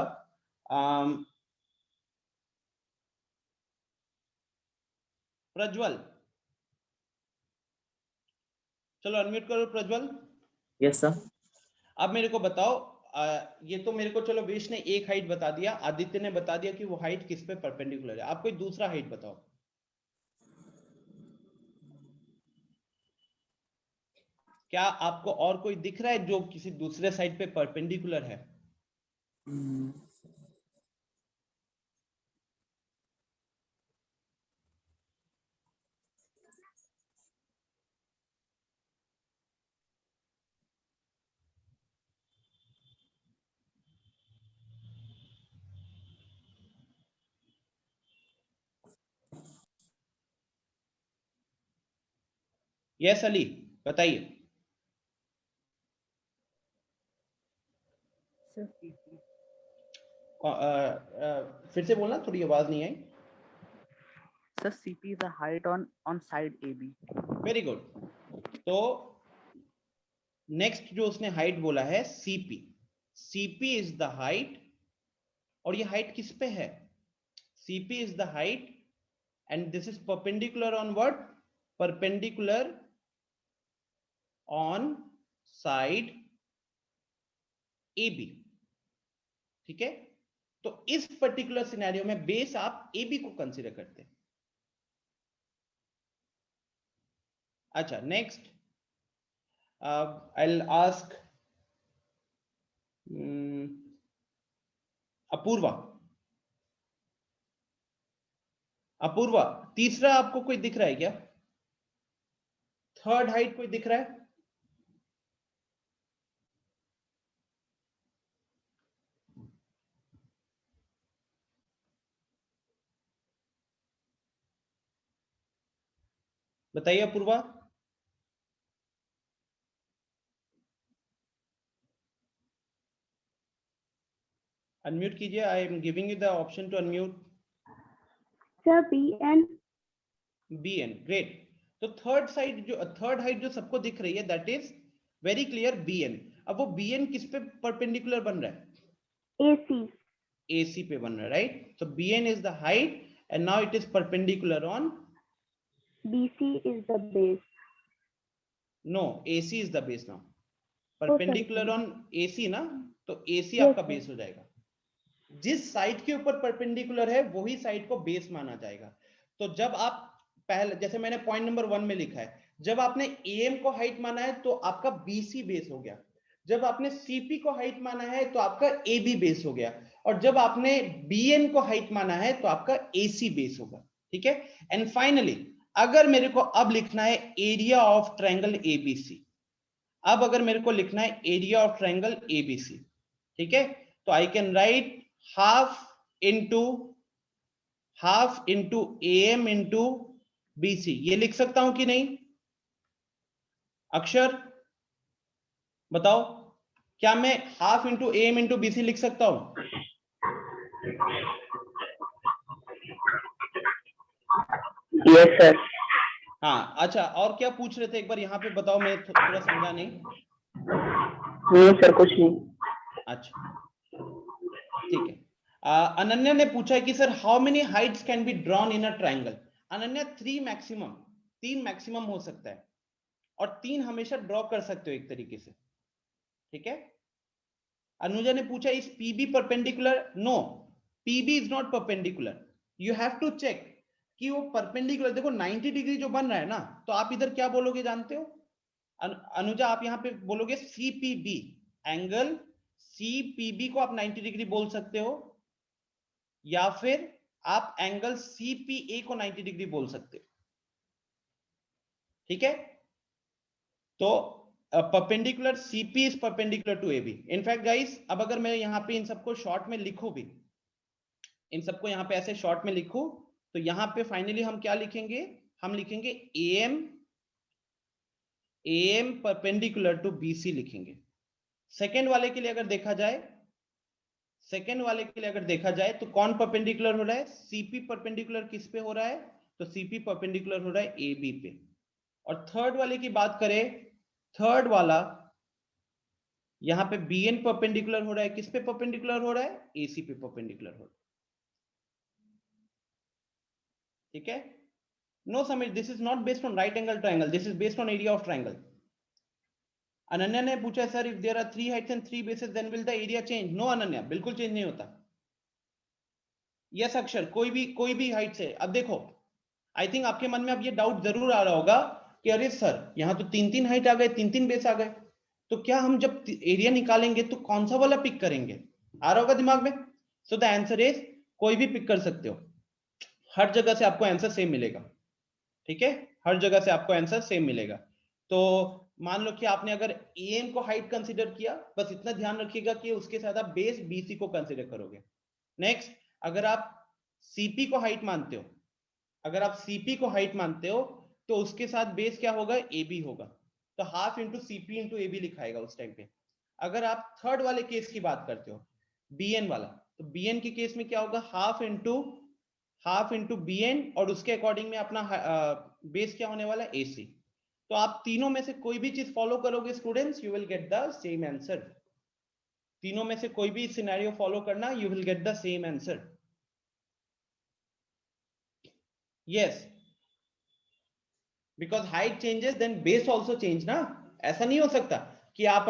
प्रज्वल, चलो अनम्यूट करो प्रज्वल। Yes sir. अब मेरे को बताओ, ये तो मेरे को चलो वेश ने एक हाइट बता दिया, आदित्य ने बता दिया कि वो हाइट किस पे परपेंडिकुलर है। आप कोई दूसरा हाइट बताओ। क्या आपको और कोई दिख रहा है जो किसी दूसरे साइड पे परपेंडिकुलर है? यस अली बताइए। फिर से बोलना, थोड़ी आवाज नहीं आई। Sir, CP is the height on side AB. Very good. तो नेक्स्ट जो उसने हाइट बोला है CP, CP is the height, और ये हाइट किस पे है? CP is the height and this is perpendicular on what? Perpendicular on side AB। ठीक है, तो इस पर्टिकुलर सिनेरियो में बेस आप AB को कंसीडर करते हैं। अच्छा, next I'll ask Apoorva. Apoorva, तीसरा आपको कोई दिख रहा है क्या? थर्ड हाइट कोई दिख रहा है? बताइए अपूर्वा। अनम्यूट कीजिए, I am giving you the option to unmute. Sir, BN. BN, great. तो थर्ड हाइट जो सबको दिख रही है, that is very clear BN। अब वो BN किस पे परपेंडिकुलर बन रहा है? AC. AC पे बन रहा है, right? So BN is the height and now it is perpendicular on BC is the base. No, AC is the base now. Perpendicular on AC ना, तो AC Yes, आपका sir. बेस हो जाएगा। जिस साइड के ऊपर परपेंडिकुलर है वही साइड को बेस माना जाएगा। तो जब आप पहले, जैसे मैंने पॉइंट नंबर 1 में लिखा है, जब आपने AM को हाइट माना है तो आपका BC बेस हो गया। जब आपने CP को हाइट माना है तो आपका AB बेस हो गया। और जब आपने BN को हाइट माना है तो आपका AC बेस होगा। ठीक है, एंड फाइनली अगर मेरे को अब लिखना है एरिया ऑफ ट्रायंगल ABC, अब अगर मेरे को लिखना है एरिया ऑफ ट्रायंगल ABC, ठीक है, तो I can write half into AM into BC। ये लिख सकता हूं कि नहीं? अक्षर बताओ, क्या मैं half into AM into BC लिख सकता हूं? Yes sir. हाँ, अच्छा, और क्या पूछ रहे थे एक बार यहाँ पे बताओ, मैं थोड़ा समझा नहीं। नहीं सर, कुछ नहीं। अच्छा, ठीक है। अनन्या ने पूछा है कि sir how many Heights can be drawn in a triangle? Ananya, 3 maximum हो सकता है, और 3 हमेशा ड्रॉ कर सकते हो एक तरीके से। ठीक है। अनुजा ने पूछा is PB perpendicular? No, PB is not perpendicular. You have to check कि वो परपेंडिकुलर, देखो 90 डिग्री जो बन रहा है ना, तो आप इधर क्या बोलोगे जानते हो? अनुजा, आप यहां पे बोलोगे CPB, एंगल CPB को आप 90 डिग्री बोल सकते हो, या फिर आप एंगल CPA को 90 डिग्री बोल सकते हो। ठीक है, तो perpendicular CP is perpendicular to AB। In fact guys, अब अगर मैं यहां पे इन सबको शॉर्ट में लिखूं भी, इन सबको यहां पे ऐसे शॉर्ट में लिखूं, तो यहां पे फाइनली हम क्या लिखेंगे? हम लिखेंगे AM परपेंडिकुलर टू BC लिखेंगे। सेकेंड वाले के लिए अगर देखा जाए, तो कौन परपेंडिकुलर हो रहा है? CP परपेंडिकुलर किस पे हो रहा है? तो CP परपेंडिकुलर हो रहा है AB पे। और थर्ड वाले की बात करें, थर्ड वाला यहां पे BN परपेंडिकुलर हो रहा है, किस पे परपेंडिकुलर हो रहा है? AC पे परपेंडिकुलर हो रहा है। ठीक है, no Sameer, this is not based on right angle triangle, this is based on area of triangle. Ananya ने पूछा sir if there are 3 heights and 3 bases then will the area change? No Ananya, बिल्कुल change नहीं होता। यस अक्षर, कोई भी height से। अब देखो, आई थिंक आपके मन में अब ये डाउट जरूर आ रहा होगा कि अरे सर यहाँ तो 3 हाइट आ गए, 3 बेस आ गए, तो क्या हम जब एरिया निकालेंगे तो कौन सा वाला पिक करेंगे? आ रहा होगा दिमाग में। सो द आंसर इज कोई भी पिक कर सकते हो, हर जगह से आपको आंसर सेम मिलेगा। ठीक है, हर जगह से आपको आंसर सेम मिलेगा। तो मान लो कि आपने अगर AM को हाइट कंसीडर किया, बस इतना ध्यान रखिएगा कि उसके साथ आप बेस BC को कंसीडर करोगे। नेक्स्ट, अगर आप CP को हाइट मानते हो, तो उसके साथ बेस क्या होगा? AB होगा। तो half into CP into AB लिखाएगा उस टाइम पे। अगर आप थर्ड वाले केस की बात करते हो, BN वाला, तो BN के केस में क्या होगा? हाफ इंटू BN, और उसके अकॉर्डिंग में अपना बेस क्या होने वाला है? AC। तो आप तीनों में से कोई भी चीज फॉलो करोगे students, you will get the same answer. तीनों में से कोई भी सिनेरियो फॉलो करना, you will get the same answer. Yes, because height changes then base also change ना। ऐसा नहीं हो सकता कि आप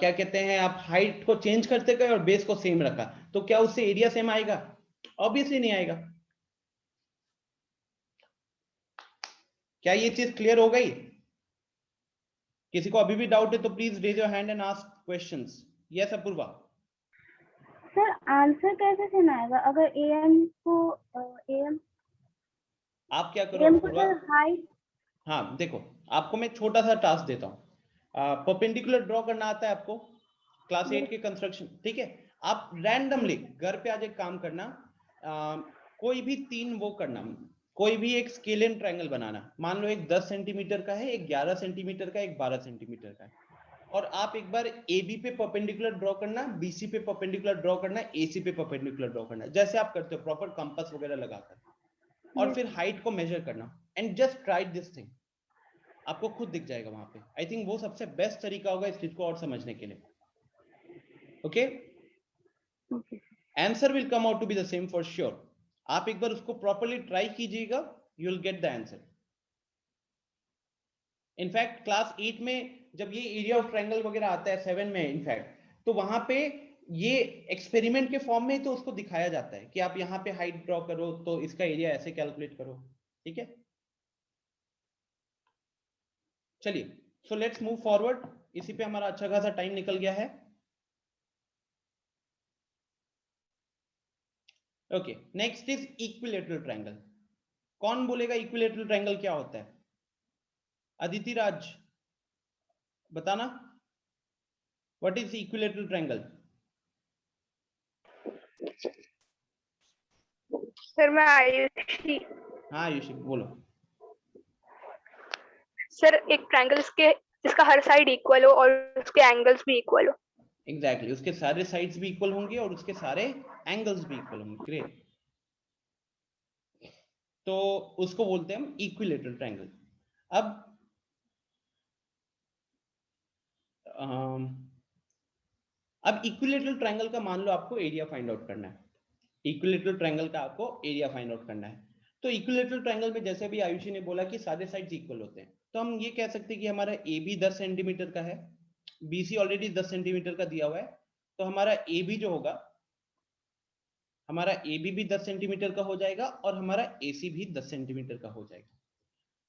क्या कहते हैं, आप हाइट को चेंज करते गए और बेस को सेम रखा, तो क्या उससे एरिया सेम आएगा? ऑब्वियसली नहीं आएगा। क्या ये चीज क्लियर हो गई? किसी को अभी भी डाउट है तो please raise your hand and ask questions. Yes Apoorva. Sir answer कैसे सेम आएगा अगर एम को एम आप क्या करो एम को अपूर्वा, सर हाइट? हाँ देखो, आपको मैं छोटा सा टास्क देता हूँ। परपेंडिकुलर ड्रॉ करना आता है आपको क्लास 8 के कंस्ट्रक्शन, ठीक है? आप रैंडमली घर पे आज एक काम करना, कोई भी 3 वो करना, कोई भी एक स्केलियन ट्रायंगल बनाना। मान लो एक 10 सेंटीमीटर का है, एक 11 सेंटीमीटर का, एक 12 सेंटीमीटर का है, और आप एक बार AB पे परपेंडिकुलर ड्रॉ करना, BC पे परपेंडिकुलर ड्रॉ करना, AC पे परपेंडिकुलर ड्रॉ करना, जैसे आप करते हो प्रॉपर कंपास वगैरह लगाकर, और फिर हाइट को मेजर करना and just try this thing. आपको खुद दिख जाएगा वहां पे। आई थिंक वो सबसे बेस्ट तरीका होगा इस चीज को और समझने के लिए। Okay, answer will come out to be the same for sure. आप एक बार उसको प्रॉपर्ली ट्राई कीजिएगा, you will get the answer. In fact class 8 में जब ये एरिया ऑफ ट्रायंगल वगैरह आता है 7 में इनफैक्ट, तो वहां पे ये एक्सपेरिमेंट के फॉर्म में तो उसको दिखाया जाता है कि आप यहाँ पे हाइट ड्रॉ करो तो इसका एरिया ऐसे कैलकुलेट करो, ठीक है? चलिए, सो लेट्स मूव फॉरवर्ड। इसी पे हमारा अच्छा खासा टाइम निकल गया है। Okay, next is equilateral triangle. कौन बोलेगा इक्विलेटरल ट्रायंगल क्या होता है? अदिति राज बताना, what is equilateral triangle? Sir मैं आयुषी। हाँ आयुषी बोलो। सर एक ट्रायंगल के जिसका हर साइड इक्वल हो और उसके एंगल्स भी इक्वल हो। एग्जैक्टली, उसके सारे साइड्स भी इक्वल होंगे और उसके सारे एंगल्स भी इक्वल होंगे। ग्रेट, तो उसको बोलते हैं हम इक्विलेटरल ट्रायंगल। अब इक्विलेटरल ट्रायंगल का मान लो आपको एरिया फाइंड आउट करना है। इक्विलेटरल ट्रायंगल का आपको एरिया फाइंड आउट करना है। तो इक्विलेटरल ट्रायंगल में जैसे भी आयुषी ने बोला कि सारे साइड्स इक्वल होते हैं, तो हम ये कह सकते हैं कि हमारा AB 10 सेंटीमीटर का है, BC ऑलरेडी 10 सेंटीमीटर का दिया हुआ है, तो हमारा AB जो होगा, हमारा AB भी 10 सेंटीमीटर का हो जाएगा और हमारा AC भी 10 सेंटीमीटर का हो जाएगा।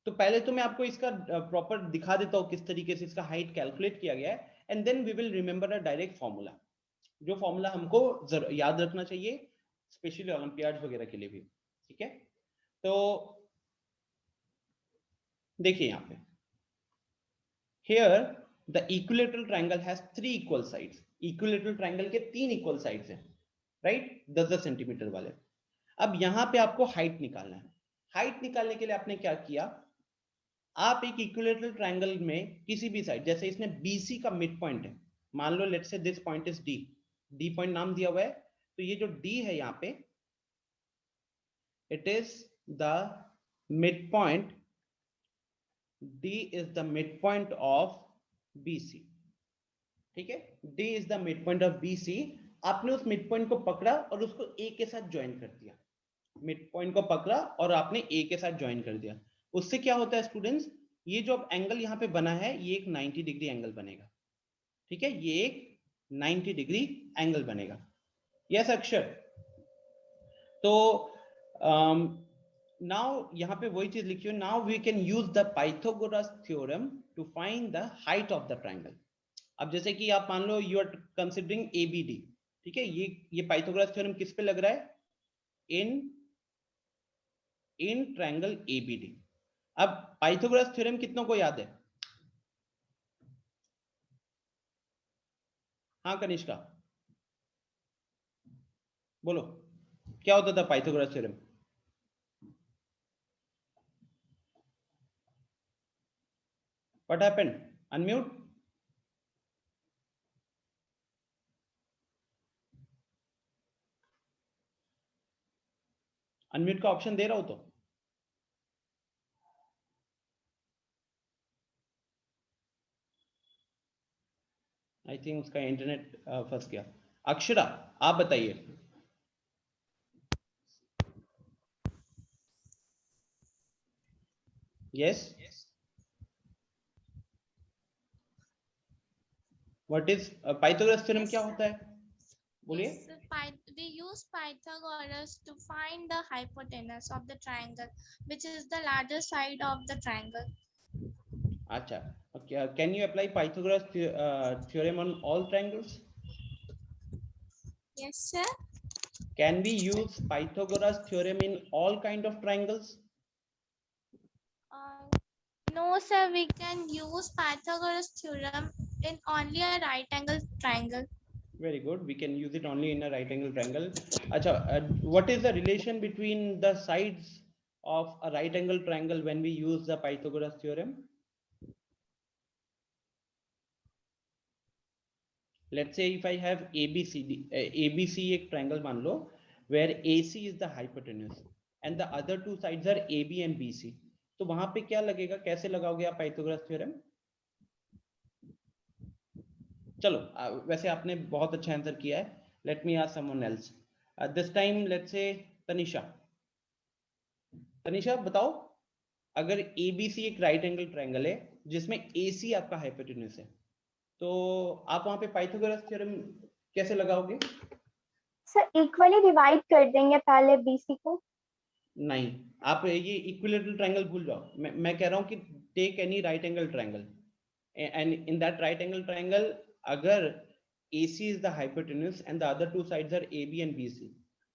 तो पहले तो मैं आपको इसका प्रॉपर दिखा देता हूँ किस तरीके से इसका हाइट कैलकुलेट किया गया है, and then we will remember a direct formula, जो फॉर्मूला हमको याद रखना चाहिए स्पेशली ओलंपियाड वगैरह के लिए भी, ठीक है? तो देखिए यहाँ पे, here the equilateral triangle has 3 equal sides। Equilateral triangle के 3 इक्वल साइड्स हैं, राइट? 10-10 सेंटीमीटर वाले। अब यहाँ पे आपको हाइट निकालना है। हाइट निकालने के लिए आपने क्या किया, आप एक इक्विलेटरल ट्रायंगल में किसी भी साइड, जैसे इसने BC का मिड पॉइंट है, मान लो let's say this point is D point नाम दिया हुआ है, तो ये जो D है यहाँ पे, it is the mid point, D is the midpoint of BC, ठीक है? D is the midpoint of BC। आपने उस मिडपॉइंट को पकड़ा और उसको A के साथ ज्वाइन कर दिया। मिडपॉइंट को पकड़ा और आपने A के साथ ज्वाइन कर दिया। उससे क्या होता है स्टूडेंट्स, ये जो एंगल यहाँ पे बना है, ये एक 90 डिग्री एंगल बनेगा, ठीक है? ये एक 90 डिग्री एंगल बनेगा। यस अक्षर? तो नाउ यहाँ पे वही चीज लिखी हो, now we can use the Pythagoras theorem to find the height of the triangle. अब जैसे कि आप मान लो यू आर कंसिडरिंग ABD, ठीक है? ये पाइथागोरस थ्योरम किस पे लग रहा है? इन ट्रायंगल ABD। अब पाइथागोरस थ्योरम कितनों को याद है? हाँ कनिष्का बोलो, क्या होता था Pythagoras theorem? What happened? Unmute. Unmute का ऑप्शन दे रहा हूं तो आई थिंक उसका इंटरनेट फंस गया। अक्षरा आप बताइए। Yes what is Pythagoras theorem क्या होता है? बोलिए। We use Pythagoras to find the hypotenuse of the triangle, which is the larger side of the triangle. अच्छा, can you apply Pythagoras theorem on all triangles? Yes, sir. Can we use Pythagoras theorem in all kind of triangles? No, sir. We can use Pythagoras theorem in only a right angle triangle. Very good. We can use it only in a right angle triangle. Acha, what is the relation between the sides of a right angle triangle when we use the Pythagoras theorem? Let's say if I have ABCD, ABC एक triangle मान लो, where AC is the hypotenuse and the other two sides are AB and BC. तो वहां पे क्या लगेगा, कैसे लगाओगे आप Pythagoras theorem? चलो, वैसे आपने बहुत अच्छा आंसर किया है. Let me ask someone else. This time let's say Tanisha. Tanisha बताओ, अगर ABC एक राइट एंगल ट्रायंगल है जिसमें AC आपका हाइपोटेन्यूज है, तो आप वहां पे पाइथागोरस थ्योरम कैसे लगाओगे? सर इक्वली डिवाइड कर देंगे पहले BC को. नहीं, आप ये इक्विलैटरल ट्रायंगल भूल जाओ. मैं कह रहा हूं कि take any right angle triangle and in that right angle triangle अगर AC is the hypotenuse and the other two sides are AB and BC,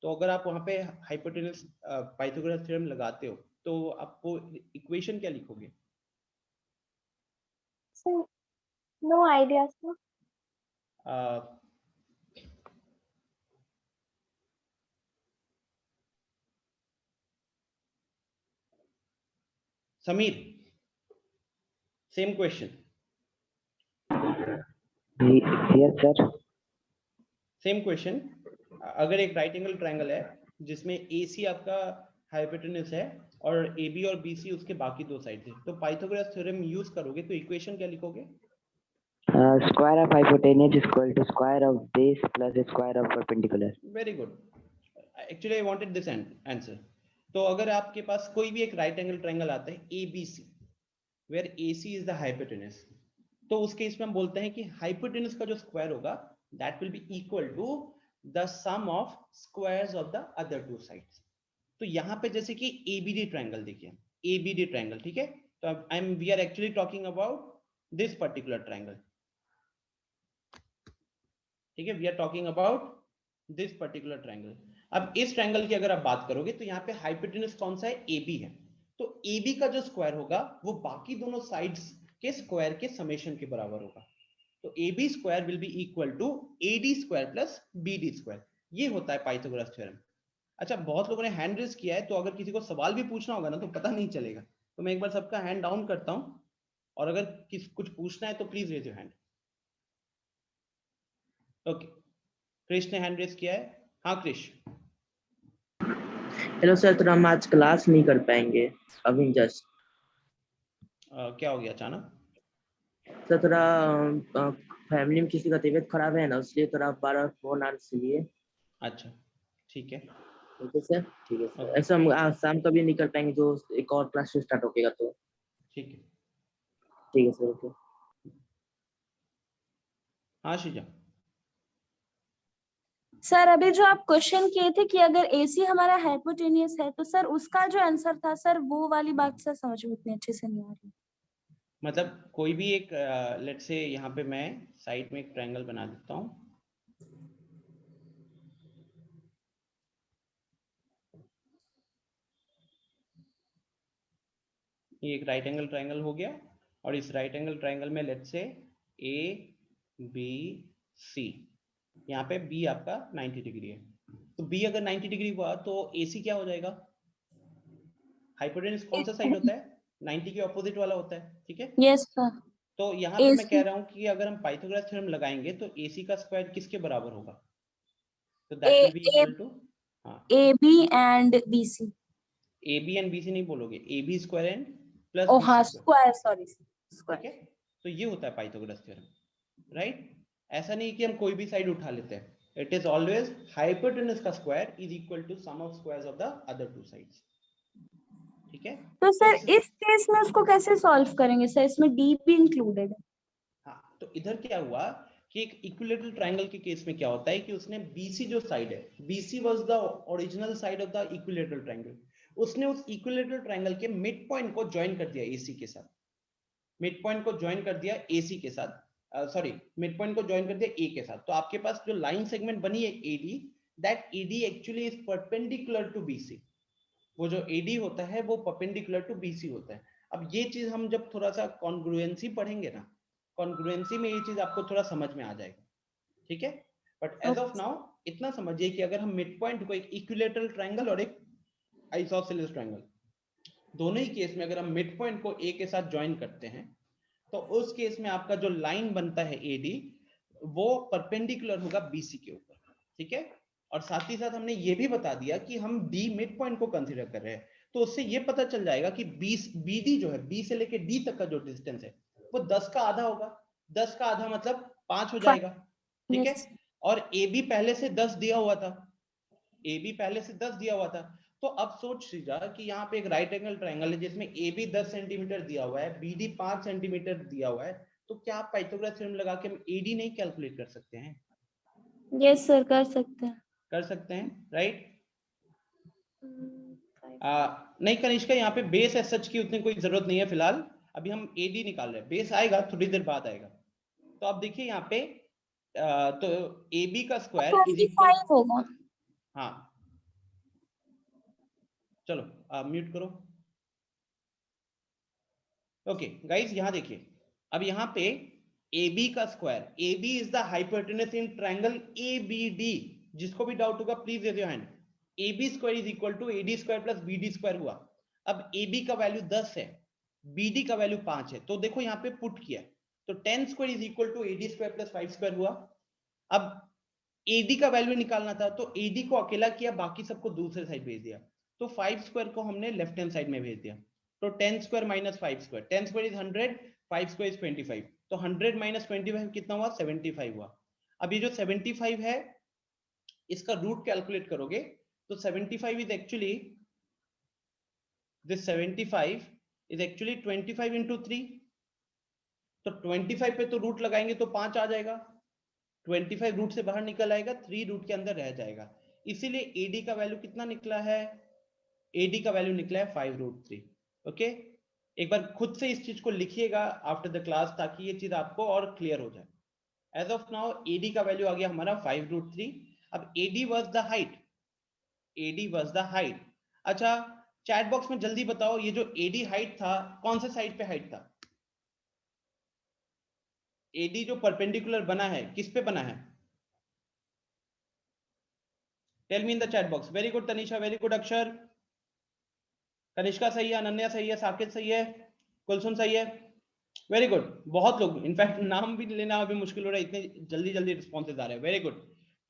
तो अगर आप वहां पे हाइपोटेन्यूज पाइथागोरस थ्योरम लगाते हो तो आपको इक्वेशन क्या लिखोगे? Sir no idea sir. Sameer, same question. Yes sir. Same question. अगर एक राइट एंगल ट्रायंगल है जिसमें AC आपका हाइपोटेन्यूज है और AB और BC उसके बाकी दो साइड है, तो पाइथागोरस थ्योरम यूज करोगे तो इक्वेशन क्या लिखोगे? Square of hypotenuse is equal to square of base plus square of perpendicular. Very good. Actually I wanted this answer. तो अगर आपके पास कोई भी एक राइट एंगल ट्रायंगल आता है ABC where AC is the hypotenuse, तो उस केस में हम बोलते हैं कि हाइपोटेन्यूज का जो स्क्वायर होगा that will be equal to the sum of squares of the other two sides. तो यहाँ पे जैसे कि ABD ट्रायंगल देखिए, ABD ट्रायंगल, ठीक है. तो we are actually talking about this particular triangle, ठीक है. We are talking about this particular triangle. अब इस ट्रायंगल की अगर आप बात करोगे तो यहाँ पे हाइपोटेन्यूज कौन सा है? AB है. तो AB का जो स्क्वायर होगा वो बाकी दोनों साइड्स के स्क्वायर के समेशन के बराबर होगा. तो AB square will be equal to AD square plus BD square. ये होता है पाइथागोरस थ्योरम. अच्छा, बहुत लोगों ने हैंड रेज किया है, तो अगर किसी को सवाल भी पूछना होगा ना तो पता नहीं चलेगा. तो मैं एक बार सबका हैंड डाउन करता हूं और अगर कुछ पूछना है तो please raise your hand. Okay, Krish ने हैंड रेज किया है. हाँ क्रिश. हेलो सर, तो हम आज क्लास नहीं कर पाएंगे अभी जस्ट. क्या हो गया अचानक? सर थोड़ा फैमिली में किसी का तबीयत खराब है ना, इसलिए थोड़ा बार फोन आने से लिए. अच्छा ठीक है. ओके सर, ठीक है सर. ऐसा हम शाम को भी नहीं कर पाएंगे, जो एक और क्लास स्टार्ट होगा तो. ठीक है, ठीक है सर. ओके. हाँ शिजा. सर अभी जो आप क्वेश्चन किए थे कि अगर AC हमारा हाइपोटेनियस है, तो सर उसका जो आंसर था सर वो वाली बात सर समझ में उतने अच्छे से नहीं आ रही. मतलब कोई भी एक लेट्स से यहाँ पे मैं साइड में एक ट्रायंगल बना देता हूँ. ये एक राइट एंगल ट्रायंगल हो गया और इस राइट एंगल ट्रायंगल में लेट्स से ABC, यहाँ पे B आपका 90 डिग्री है. तो B अगर 90 डिग्री हुआ तो AC क्या हो जाएगा? हाइपोटेन्यूज कौन सा साइड होता है? 90 के ऑपोजिट वाला होता है, ठीक है. Yes sir. तो यहाँ पे मैं कह रहा हूँ कि अगर हम पाइथागोरस थ्योरम लगाएंगे तो AC का स्क्वायर किसके बराबर होगा? तो that will be equal to AB and BC. AB and BC नहीं बोलोगे, AB square and plus oh हाँ, स्क्वायर, सॉरी स्क्वायर. ठीक है. तो ये होता है पाइथागोरस थ्योरम, राइट. ऐसा नहीं कि हम कोई भी साइड उठा लेते हैं. इट इज ऑलवेज हाइपोटेन्यूज का square is equal to sum of squares of the other two sides, ठीक है. तो सर इस केस में उसको कैसे सॉल्व करेंगे सर? इसमें D भी इंक्लूडेड है. हाँ, तो इधर क्या हुआ कि एक इक्विलेटरल ट्रायंगल के केस में क्या होता है कि उसने BC जो साइड है, BC was the original side of the equilateral triangle, उसने उस इक्विलेटरल ट्रायंगल के मिड पॉइंट को ज्वाइन कर दिया AC के साथ, मिड पॉइंट को ज्वाइन कर दिया AC के साथ, सॉरी मिड पॉइंट को ज्वाइन कर दिया A के साथ। तो आपके पास जो लाइन सेगमेंट बनी है AD, that AD actually is perpendicular to BC। वो जो AD होता है वो परपेंडिकुलर टू BC होता है। अब ये चीज हम जब थोड़ा सा कॉन्ग्रुएंसी पढ़ेंगे ना, कॉन्ग्रुएंसी में ये चीज आपको थोड़ा समझ में आ जाएगा, ठीक है। बट एज ऑफ नाउ इतना समझिए कि अगर हम मिड पॉइंट को एक इक्विलेटरल ट्रायंगल और एक आइसोसेलेस ट्रायंगल, दोनों ही केस में अगर हम मिड पॉइंट को A के साथ ज्वाइन करते हैं तो उस केस में आपका जो लाइन बनता है AD वो परपेंडिकुलर होगा BC के ऊपर, ठीक है। और साथ ही साथ हमने ये भी बता दिया कि हम D मिड पॉइंट को कंसीडर कर रहे हैं, तो उससे ये पता चल जाएगा कि BD जो है, B से लेके D तक का जो डिस्टेंस है वो 10 का आधा होगा। 10 का आधा मतलब 5 हो जाएगा, ठीक है। और AB पहले से 10 दिया हुआ था, AB पहले से 10 दिया हुआ था। तो अब सोच लीजिए कि यहाँ पे एक राइट एंगल ट्रायंगल है जिसमें AB 10 सेंटीमीटर दिया हुआ है, BD 5 सेंटीमीटर दिया हुआ है, तो क्या आप पाइथागोरस थ्योरम लगा के AD नहीं कैलकुलेट कर सकते हैं? यस सर, कर सकते हैं। कर सकते हैं, राइट। नहीं कनिष्का, यहाँ पे बेस एज सच की उतनी कोई जरूरत नहीं है फिलहाल, अभी हम AD निकाल रहे हैं, बेस आएगा थोड़ी देर बाद आएगा। तो आप देखिए यहाँ पे तो AB का स्क्वायर इज इक्वल, होगा। हाँ चलो आप म्यूट करो। ओके गाइस, यहाँ देखिए, अब यहाँ पे AB का square, AB is the hypotenuse in triangle ABD। जिसको भी डाउट होगा please raise your hand. AB square is equal to AD square plus BD square हुआ। अब AB का वैल्यू 10 है, BD का वैल्यू 5 है, तो देखो यहाँ पे पुट किया, तो 10 square is equal to AD square plus 5 square हुआ। अब AD का वैल्यू निकालना था, तो AD को अकेला किया, बाकी सबको दूसरे साइड भेज दिया, तो 5 स्क्वायर को हमने लेफ्ट हैंड साइड में भेज दिया। तो 10 square minus 5 square, 10 square is 100, 5 square is 25, तो 100 माइनस 25 कितना हुआ? 75 हुआ। अब ये जो 75 है इसका रूट कैलकुलेट करोगे तो 75 is actually, this 75 is actually 25 into 3, तो 25 पे तो रूट लगाएंगे तो 5 आ जाएगा, 25 रूट से बाहर निकल आएगा, 3 रूट के अंदर रह जाएगा, इसीलिए AD का वैल्यू कितना निकला है? AD का वैल्यू निकला है 5√3। ओके, एक बार खुद से इस चीज को लिखिएगा आफ्टर द क्लास, ताकि ये चीज आपको और क्लियर हो जाए। एज ऑफ नाउ AD का वैल्यू आ गया हमारा 5√3। अब AD was the height, AD was the height. अच्छा चैट बॉक्स में जल्दी बताओ, ये जो AD हाइट था कौन से साइड पे हाइट था? AD जो परपेंडिकुलर बना है किस पे बना है? Tell me in the chat box. Very good Tanisha, very good Akshar, Kanishka सही है, अनन्या सही है, साकेत सही है, कुलसुम सही है, वेरी गुड। बहुत लोग, इनफैक्ट नाम भी लेना अभी मुश्किल हो रहा है, इतने जल्दी जल्दी रिस्पॉन्सेज आ रहे हैं, वेरी गुड।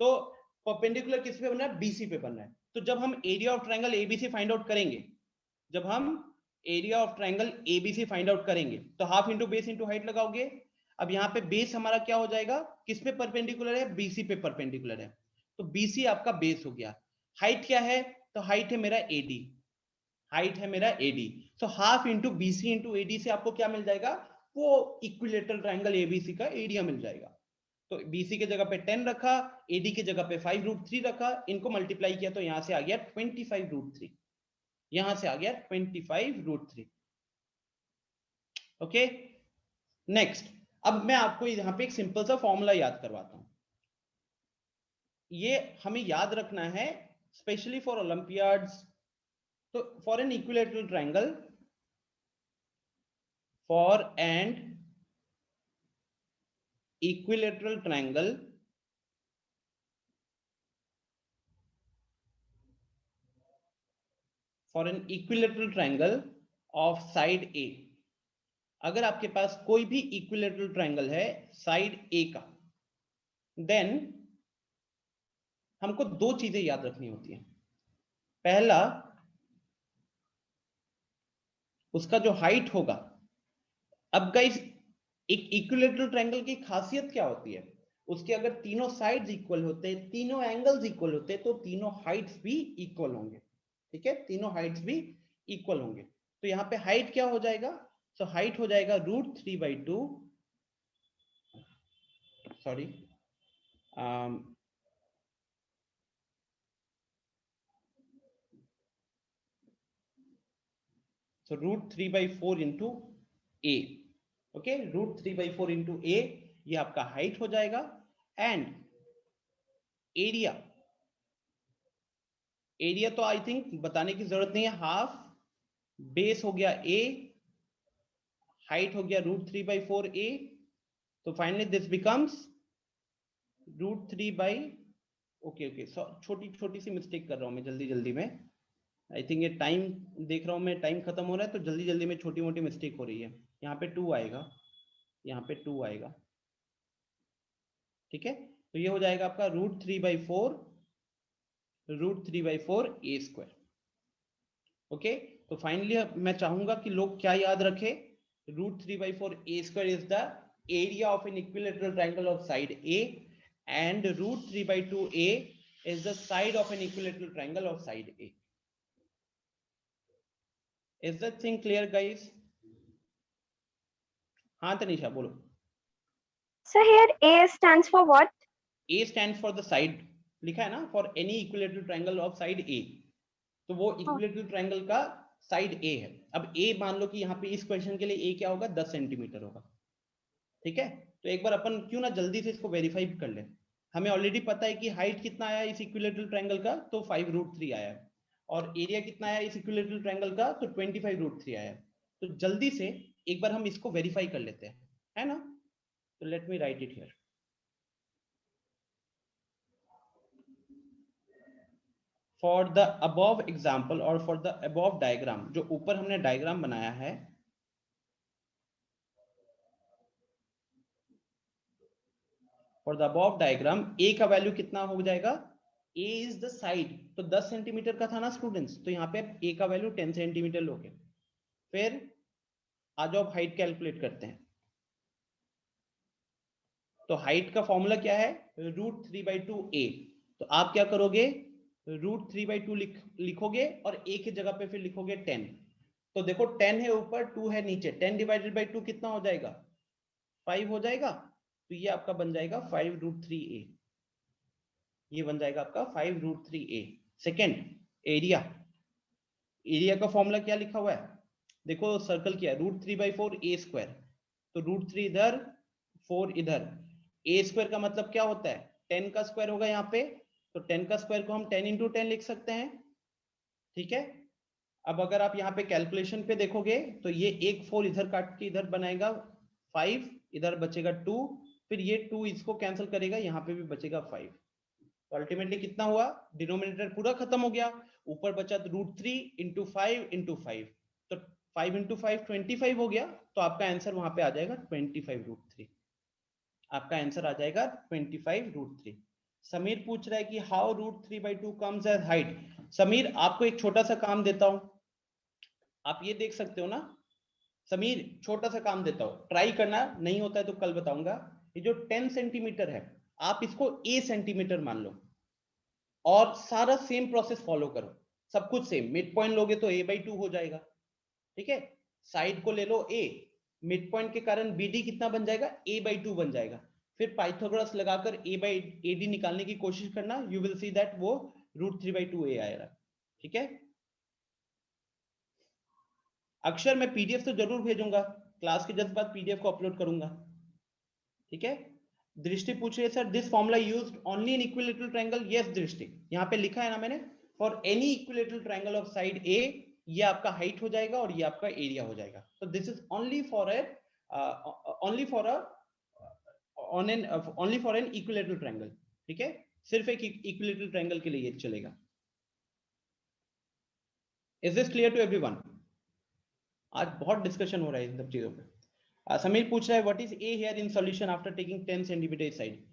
तो परपेंडिकुलर किस पे बनना है? BC पे बनना है। तो जब हम area of triangle ABC find out करेंगे, जब हम area of triangle ABC find out करेंगे तो half into base into height लगाओगे। अब यहाँ पे बेस हमारा क्या हो जाएगा? किस पे परपेंडिकुलर है? BC पे परपेंडिकुलर है, तो BC आपका बेस हो गया। हाइट क्या है? तो हाइट है मेरा AD, हाइट है मेरा AD। So half into BC into AD से आपको क्या मिल जाएगा? वो इक्विलेटरल ट्रायंगल ABC का एरिया मिल जाएगा। तो BC के जगह पे 10 रखा, AD के जगह पे 5√3 रखा, इनको मल्टीप्लाई किया तो यहां से आ गया 25√3, यहां से आ गया 25√3। ओके नेक्स्ट, अब मैं आपको यहां पे एक सिंपल सा फॉर्मूला याद करवाता हूं। ये हमें याद रखना है स्पेशली फॉर ओलंपियाड्स। तो for an equilateral triangle, for an equilateral triangle, for an equilateral triangle of side A, अगर आपके पास कोई भी इक्विलेटरल ट्रायंगल है साइड A का, देन हमको दो चीजें याद रखनी होती हैं। पहला, उसका जो हाइट होगा। अब गाइस एक इक्विलेटरल ट्रायंगल की खासियत क्या होती है? उसके अगर तीनों साइड्स इक्वल होते, तीनों एंगल्स इक्वल होते, तो तीनों हाइट्स भी इक्वल होंगे, ठीक है, तीनों हाइट्स भी इक्वल होंगे। तो यहाँ पे हाइट क्या हो जाएगा? सो हाइट हो जाएगा √3/2 sorry, so root 3 by 4 into a. Okay, root 3 by 4 into a, ये आपका हाइट हो जाएगा, एंड एरिया तो आई थिंक बताने की जरूरत नहीं है, हाफ बेस हो गया a, हाइट हो गया रूट 3 by 4 a, तो finally this becomes root 3 by, okay छोटी छोटी सी मिस्टेक कर रहा हूं मैं जल्दी में, आई थिंक ये टाइम देख रहा हूं मैं, टाइम खत्म हो रहा है तो जल्दी में छोटी मोटी मिस्टेक हो रही है। यहाँ पे 2 आएगा, यहाँ पे 2 आएगा, ठीक है, तो ये हो जाएगा आपका root 3 by 4 a square. Okay, तो फाइनली मैं चाहूंगा कि लोग क्या याद रखे, root 3 by 4 a square is the area of an equilateral triangle of side a, and root 3 by 2a is the side of an equilateral triangle of side a. Is that thing clear, guys? हाँ तनिषा बोलो। So here A stands for what? A stands for the side, लिखा है ना, for any equilateral triangle of side A, तो वो equilateral triangle का side A है। अब A मान लो कि यहाँ पे इस क्वेश्चन के लिए A क्या होगा, 10 सेंटीमीटर होगा, ठीक है, तो एक बार अपन क्यों ना जल्दी से इसको वेरीफाई कर ले। हमें ऑलरेडी पता है कि हाइट कितना आया इस इक्विलेटरल ट्रायंगल का, तो 5√3 आया है, और एरिया कितना आया इस इक्विलेटरल ट्रायंगल का, तो 25√3 आया है। तो जल्दी से एक बार हम इसको वेरीफाई कर लेते हैं, है ना, तो let me right it here. For the above example और फॉर द अबव डायग्राम, जो ऊपर हमने डायग्राम बनाया है, for the above diagram A का वैल्यू कितना हो जाएगा, A इज द साइड, तो 10 सेंटीमीटर का था ना स्टूडेंट्स, तो यहाँ पे A का वैल्यू 10 सेंटीमीटर लोगे। फिर आ जाओ हाइट कैलकुलेट करते हैं, तो हाइट का फॉर्मूला क्या है, रूट 3 by 2a, तो आप क्या करोगे, रूट 3 by 2 लिखोगे और a की जगह पे फिर लिखोगे 10, तो देखो 10 है ऊपर, 2 है नीचे, 10 डिवाइडेड बाई 2 कितना हो जाएगा, 5 हो जाएगा, तो ये आपका बन जाएगा 5√3a, ये बन जाएगा आपका 5√3a। सेकेंड, एरिया का फॉर्मूला क्या लिखा हुआ है, देखो सर्कल किया, रूट 3 by 4 a स्क्वायर, तो रूट 3 इधर 4 इधर, a स्क्वायर का मतलब क्या होता है, 10 का स्क्वायर होगा यहाँ पे, तो 10 का स्क्वायर को हम 10 into 10 लिख सकते हैं, ठीक है। अब अगर आप यहाँ पे कैलकुलेशन पे देखोगे तो ये एक 4 इधर काट के इधर बनाएगा 5, इधर बचेगा 2, फिर ये 2 इसको कैंसिल करेगा, यहाँ पे भी बचेगा 5, तो अल्टीमेटली कितना हुआ, डिनोमिनेटर पूरा खत्म हो गया, ऊपर बचा रूट 3 into 5 into 5, तो 5 into 5 25 हो गया, तो आपका आंसर वहां पे आ जाएगा 25√3, आपका आंसर आ जाएगा 25√3। समीर पूछ रहा है कि how root 3 by 2 comes as height. Sameer आपको एक छोटा सा काम देता हूं, आप ये देख सकते हो ना समीर, छोटा सा काम देता हूं, ट्राई करना, नहीं होता है तो कल बताऊंगा। ये जो 10 सेंटीमीटर है, आप इसको a सेंटीमीटर मान लो और सारा सेम प्रोसेस फॉलो करो, सब कुछ सेम, मिड पॉइंट लोगे तो a by 2 हो जाएगा, ठीक है, साइड को ले लो a, मिड पॉइंट के कारण BD कितना बन जाएगा, a by 2 बन जाएगा, फिर पाइथागोरस लगाकर a by AD निकालने की कोशिश करना, यू विल सी दैट वो रूट 3 by 2a आएगा, ठीक है। अक्षर मैं PDF तो जरूर भेजूंगा, क्लास के जस्ट बाद PDF को अपलोड करूंगा, ठीक है। दृष्टि पूछ रही है sir this formula used only in equilateral triangle, yes दृष्टि, यहाँ पे लिखा है ना मैंने, for any equilateral triangle of side A, ये आपका हाइट हो जाएगा और ये आपका एरिया हो जाएगा, तो this is only for an equilateral triangle, ठीक है, सिर्फ एक इक्विलेटरल ट्रायंगल के लिए ये चलेगा। Is this clear to everyone? आज बहुत डिस्कशन हो रहा है इन सब चीजों पे। समीर पूछ रहा है what is a here in solution after taking 10 centimetre side.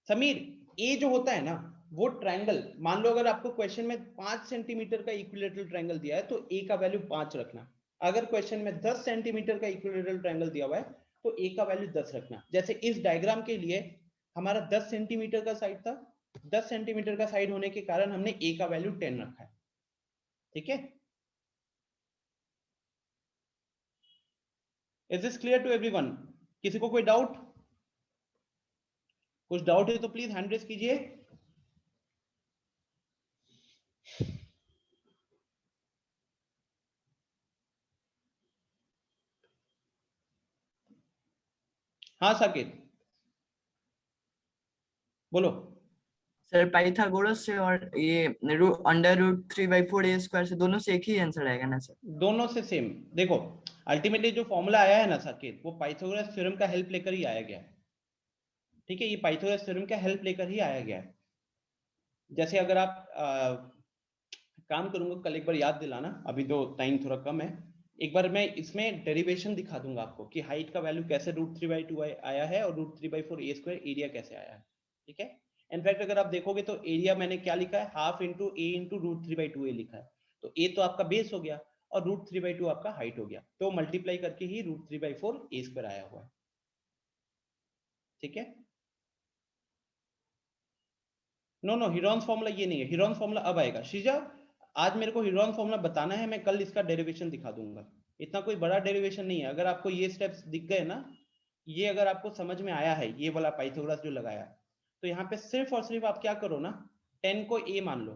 Sameer, a जो होता है ना वो ट्रायंगल, मान लो अगर आपको क्वेश्चन में 5 सेंटीमीटर का इक्विलेटरल ट्रायंगल दिया है तो ए का वैल्यू 5 रखना, अगर क्वेश्चन में 10 सेंटीमीटर का इक्विलेटरल ट्रायंगल दिया हुआ है तो ए का वैल्यू 10 रखना। जैसे इस डायग्राम के लिए हमारा 10 सेंटीमीटर का साइड था, 10 सेंटीमीटर का साइड होने के कारण हमने ए का वैल्यू 10 रखा है, ठीक है। Is this clear to everyone? किसी को कोई डाउट? कुछ डाउट है तो प्लीज हैंड रेज कीजिए। हाँ साकेत बोलो। सर पाइथागोरस से और ये √3/4 से दोनों से एक ही आंसर आएगा ना सर? दोनों से सेम। देखो अल्टीमेटली जो फॉर्मूला आया है ना साकेत, वो पाइथागोरस थ्योरम का हेल्प लेकर ही आया गया है। ठीक है, ये पाइथागोरस थ्योरम का हेल्प लेकर ही आया गया है। जैसे अगर आप काम करूंगा, कल एक बार याद दिलाना, अभी तो टाइम थोड़ा कम है। एक बार मैं इसमें डेरिवेशन दिखा दूंगा आपको कि हाइट का वैल्यू कैसे √3/2 आया है और √3/4 एरिया कैसे आया है। ठीक है, इनफैक्ट अगर आप देखोगे तो एरिया मैंने क्या लिखा है, ½ × a × √3/2 लिखा है। तो a तो आपका बेस हो गया और √3/2 आपका हाइट हो गया, तो मल्टीप्लाई करके ही √3/4 आया हुआ है। ठीक है, नो हीरोन्स फॉर्मूला ये नहीं है, हीरोन्स फॉर्मूला अब आएगा। श्रीजा आज मेरे को हीरोन्स फॉर्मूला बताना है, मैं कल इसका डेरिवेशन दिखा दूंगा। इतना कोई बड़ा डेरिवेशन नहीं है। अगर आपको ये स्टेप्स दिख गए ना, ये अगर आपको समझ में आया है, ये वाला पाइथागोरस जो लगाया, तो यहाँ पे सिर्फ और सिर्फ आप क्या करो ना, 10 को a मान लो,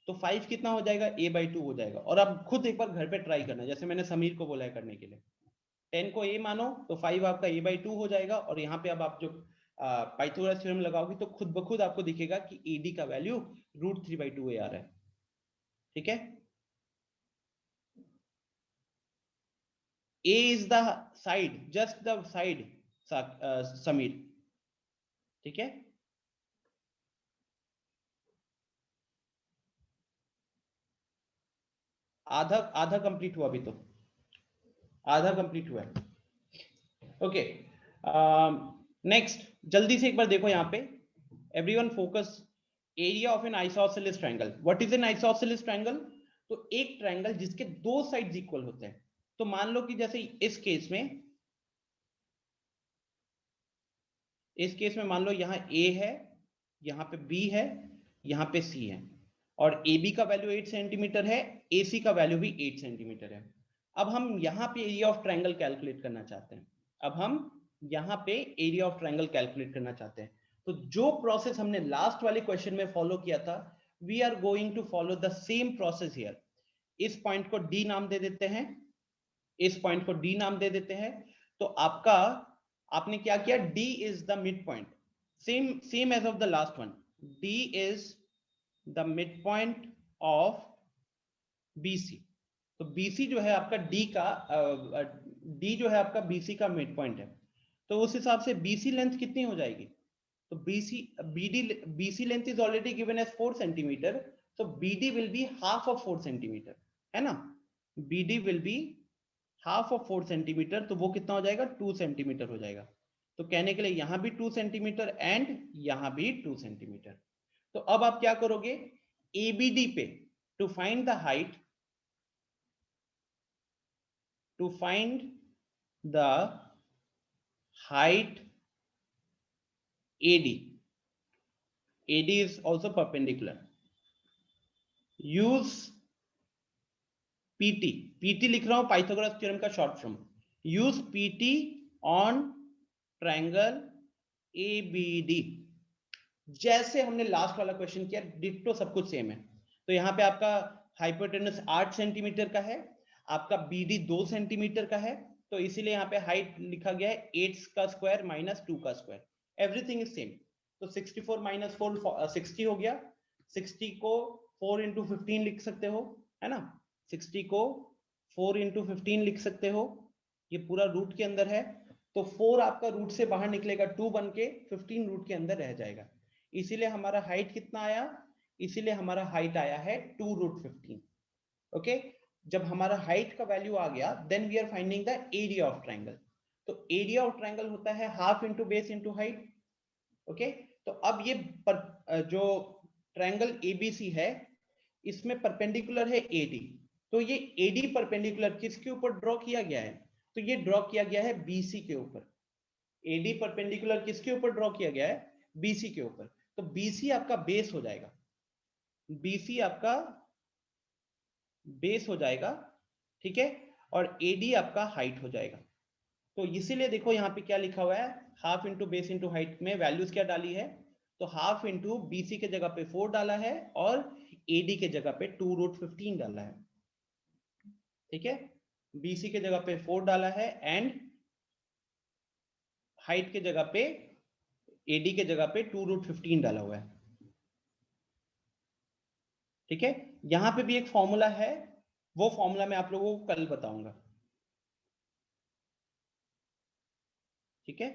तो 5 कितना हो जाएगा, a/2 हो जाएगा। और आप खुद एक बार घर पे ट्राई करना, जैसे मैंने समीर को बोला है करने के लिए। 10 को a मानो तो 5 आपका a/2 हो जाएगा। और यहाँ पे अब आप जो पाइथागोरस थ्योरम लगाओगे तो खुद ब खुद आपको दिखेगा कि AD का वैल्यू √3/2 आ रहा है। ठीक है, A is the side, just the side, Sameer. ठीक है, आधा आधा कंप्लीट हुआ, अभी तो आधा कंप्लीट हुआ है। ओके, नेक्स्ट जल्दी से एक बार देखो यहाँ पे, everyone focus. Area of N isosceles triangle. What is an isosceles triangle? तो एक ट्रायंगल जिसके दो साइड्स इक्वल होते हैं। तो मान लो कि जैसे इस केस में मान लो यहाँ A है, यहाँ पे B है, यहाँ पे C है, और AB का वैल्यू 8 सेंटीमीटर है, AC का वैल्यू भी 8 सेंटीमीटर है। अब हम यहाँ पे एरिया ऑफ ट्रायंगल कैलकुलेट करना चाहते हैं। तो जो प्रोसेस हमने लास्ट वाले क्वेश्चन में फॉलो किया था, we are going to follow the same process here. इस पॉइंट को D नाम दे देते हैं, तो आपने क्या किया, D is the mid point, same as of the last one. D is the mid point of BC। तो BC जो है आपका D जो है आपका BC का मिड पॉइंट है। तो उस हिसाब से BC लेंथ कितनी हो जाएगी? तो BC length is already given as 4 centimetre, तो BD will be half of 4 centimetre, है ना। BD will be half of 4 centimetre, तो वो कितना हो जाएगा, 2 सेंटीमीटर हो जाएगा। तो कहने के लिए यहां भी 2 सेंटीमीटर एंड यहां भी 2 सेंटीमीटर। तो अब आप क्या करोगे, ABD पे to find the height, AD is also perpendicular. Use PT लिख रहा हूं, पाइथागोरस थ्योरम का short form. Use PT on triangle ABD। जैसे हमने लास्ट वाला क्वेश्चन किया, डिट्टो सब कुछ सेम है। तो यहाँ पे आपका हाइपोटेनस 8 सेंटीमीटर का है, आपका BD 2 सेंटीमीटर का है, तो इसीलिए यहाँ पे हाइट लिखा गया है 8 का स्क्वायर माइनस 2 का स्क्वायर, एवरीथिंग इज सेम। तो 64 - 4 60 हो गया। 60 को 4 × 15 लिख सकते हो, है ना। 60 को 4 × 15 लिख सकते हो, ये पूरा रूट के अंदर है। तो 4 आपका रूट से बाहर निकलेगा, 2 बन के 15 रूट के अंदर रह जाएगा। इसीलिए हमारा हाइट कितना आया, इसीलिए हमारा हाइट आया है 2√15। ओके, जब हमारा हाइट का वैल्यू आ गया, then we are finding the area of triangle. तो एरिया ऑफ ट्रायंगल होता है half into base into height. Okay, तो अब ये जो ट्रायंगल ABC है, इसमें परपेंडिकुलर है AD। तो ये AD परपेंडिकुलर किसके ऊपर ड्रॉ किया गया है? तो ये ड्रॉ किया गया है BC के ऊपर। AD परपेंडिकुलर किसके ऊपर ड्रॉ किया गया है? BC के ऊपर। तो BC आपका बेस हो जाएगा, BC आपका बेस हो जाएगा, ठीक है, और AD आपका हाइट हो जाएगा। तो इसीलिए देखो यहाँ पे क्या लिखा हुआ है, half into base into height में वैल्यूज क्या डाली है, तो हाफ इंटू BC के जगह पे 4 डाला है और AD के जगह पे 2√15 डाला है। ठीक है, BC के जगह पे 4 डाला है एंड हाइट के जगह पे AD के जगह पे 2√15 डाला हुआ है। ठीक है, यहां पे भी एक फॉर्मूला है, वो फॉर्मूला मैं आप लोगों को कल बताऊंगा। ठीक है,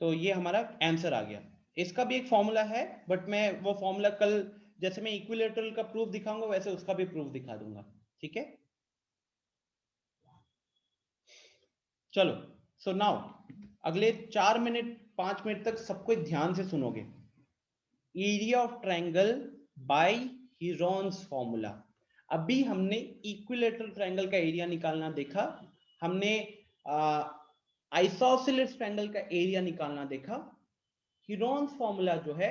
तो ये हमारा आंसर आ गया। इसका भी एक फॉर्मूला है, बट मैं वो फॉर्मूला कल, जैसे मैं इक्विलेटरल का प्रूफ दिखाऊंगा वैसे उसका भी प्रूफ दिखा दूंगा। ठीक है, चलो। सो नाउ अगले 4 मिनट 5 मिनट तक सबको ध्यान से सुनोगे। Area of triangle by Heron's formula. अभी हमने इक्विलेटरल ट्रायंगल का एरिया निकालना देखा, हमने आइसोसेलेस ट्रायंगल का एरिया निकालना देखा। हीरोन्स फॉर्मूला जो है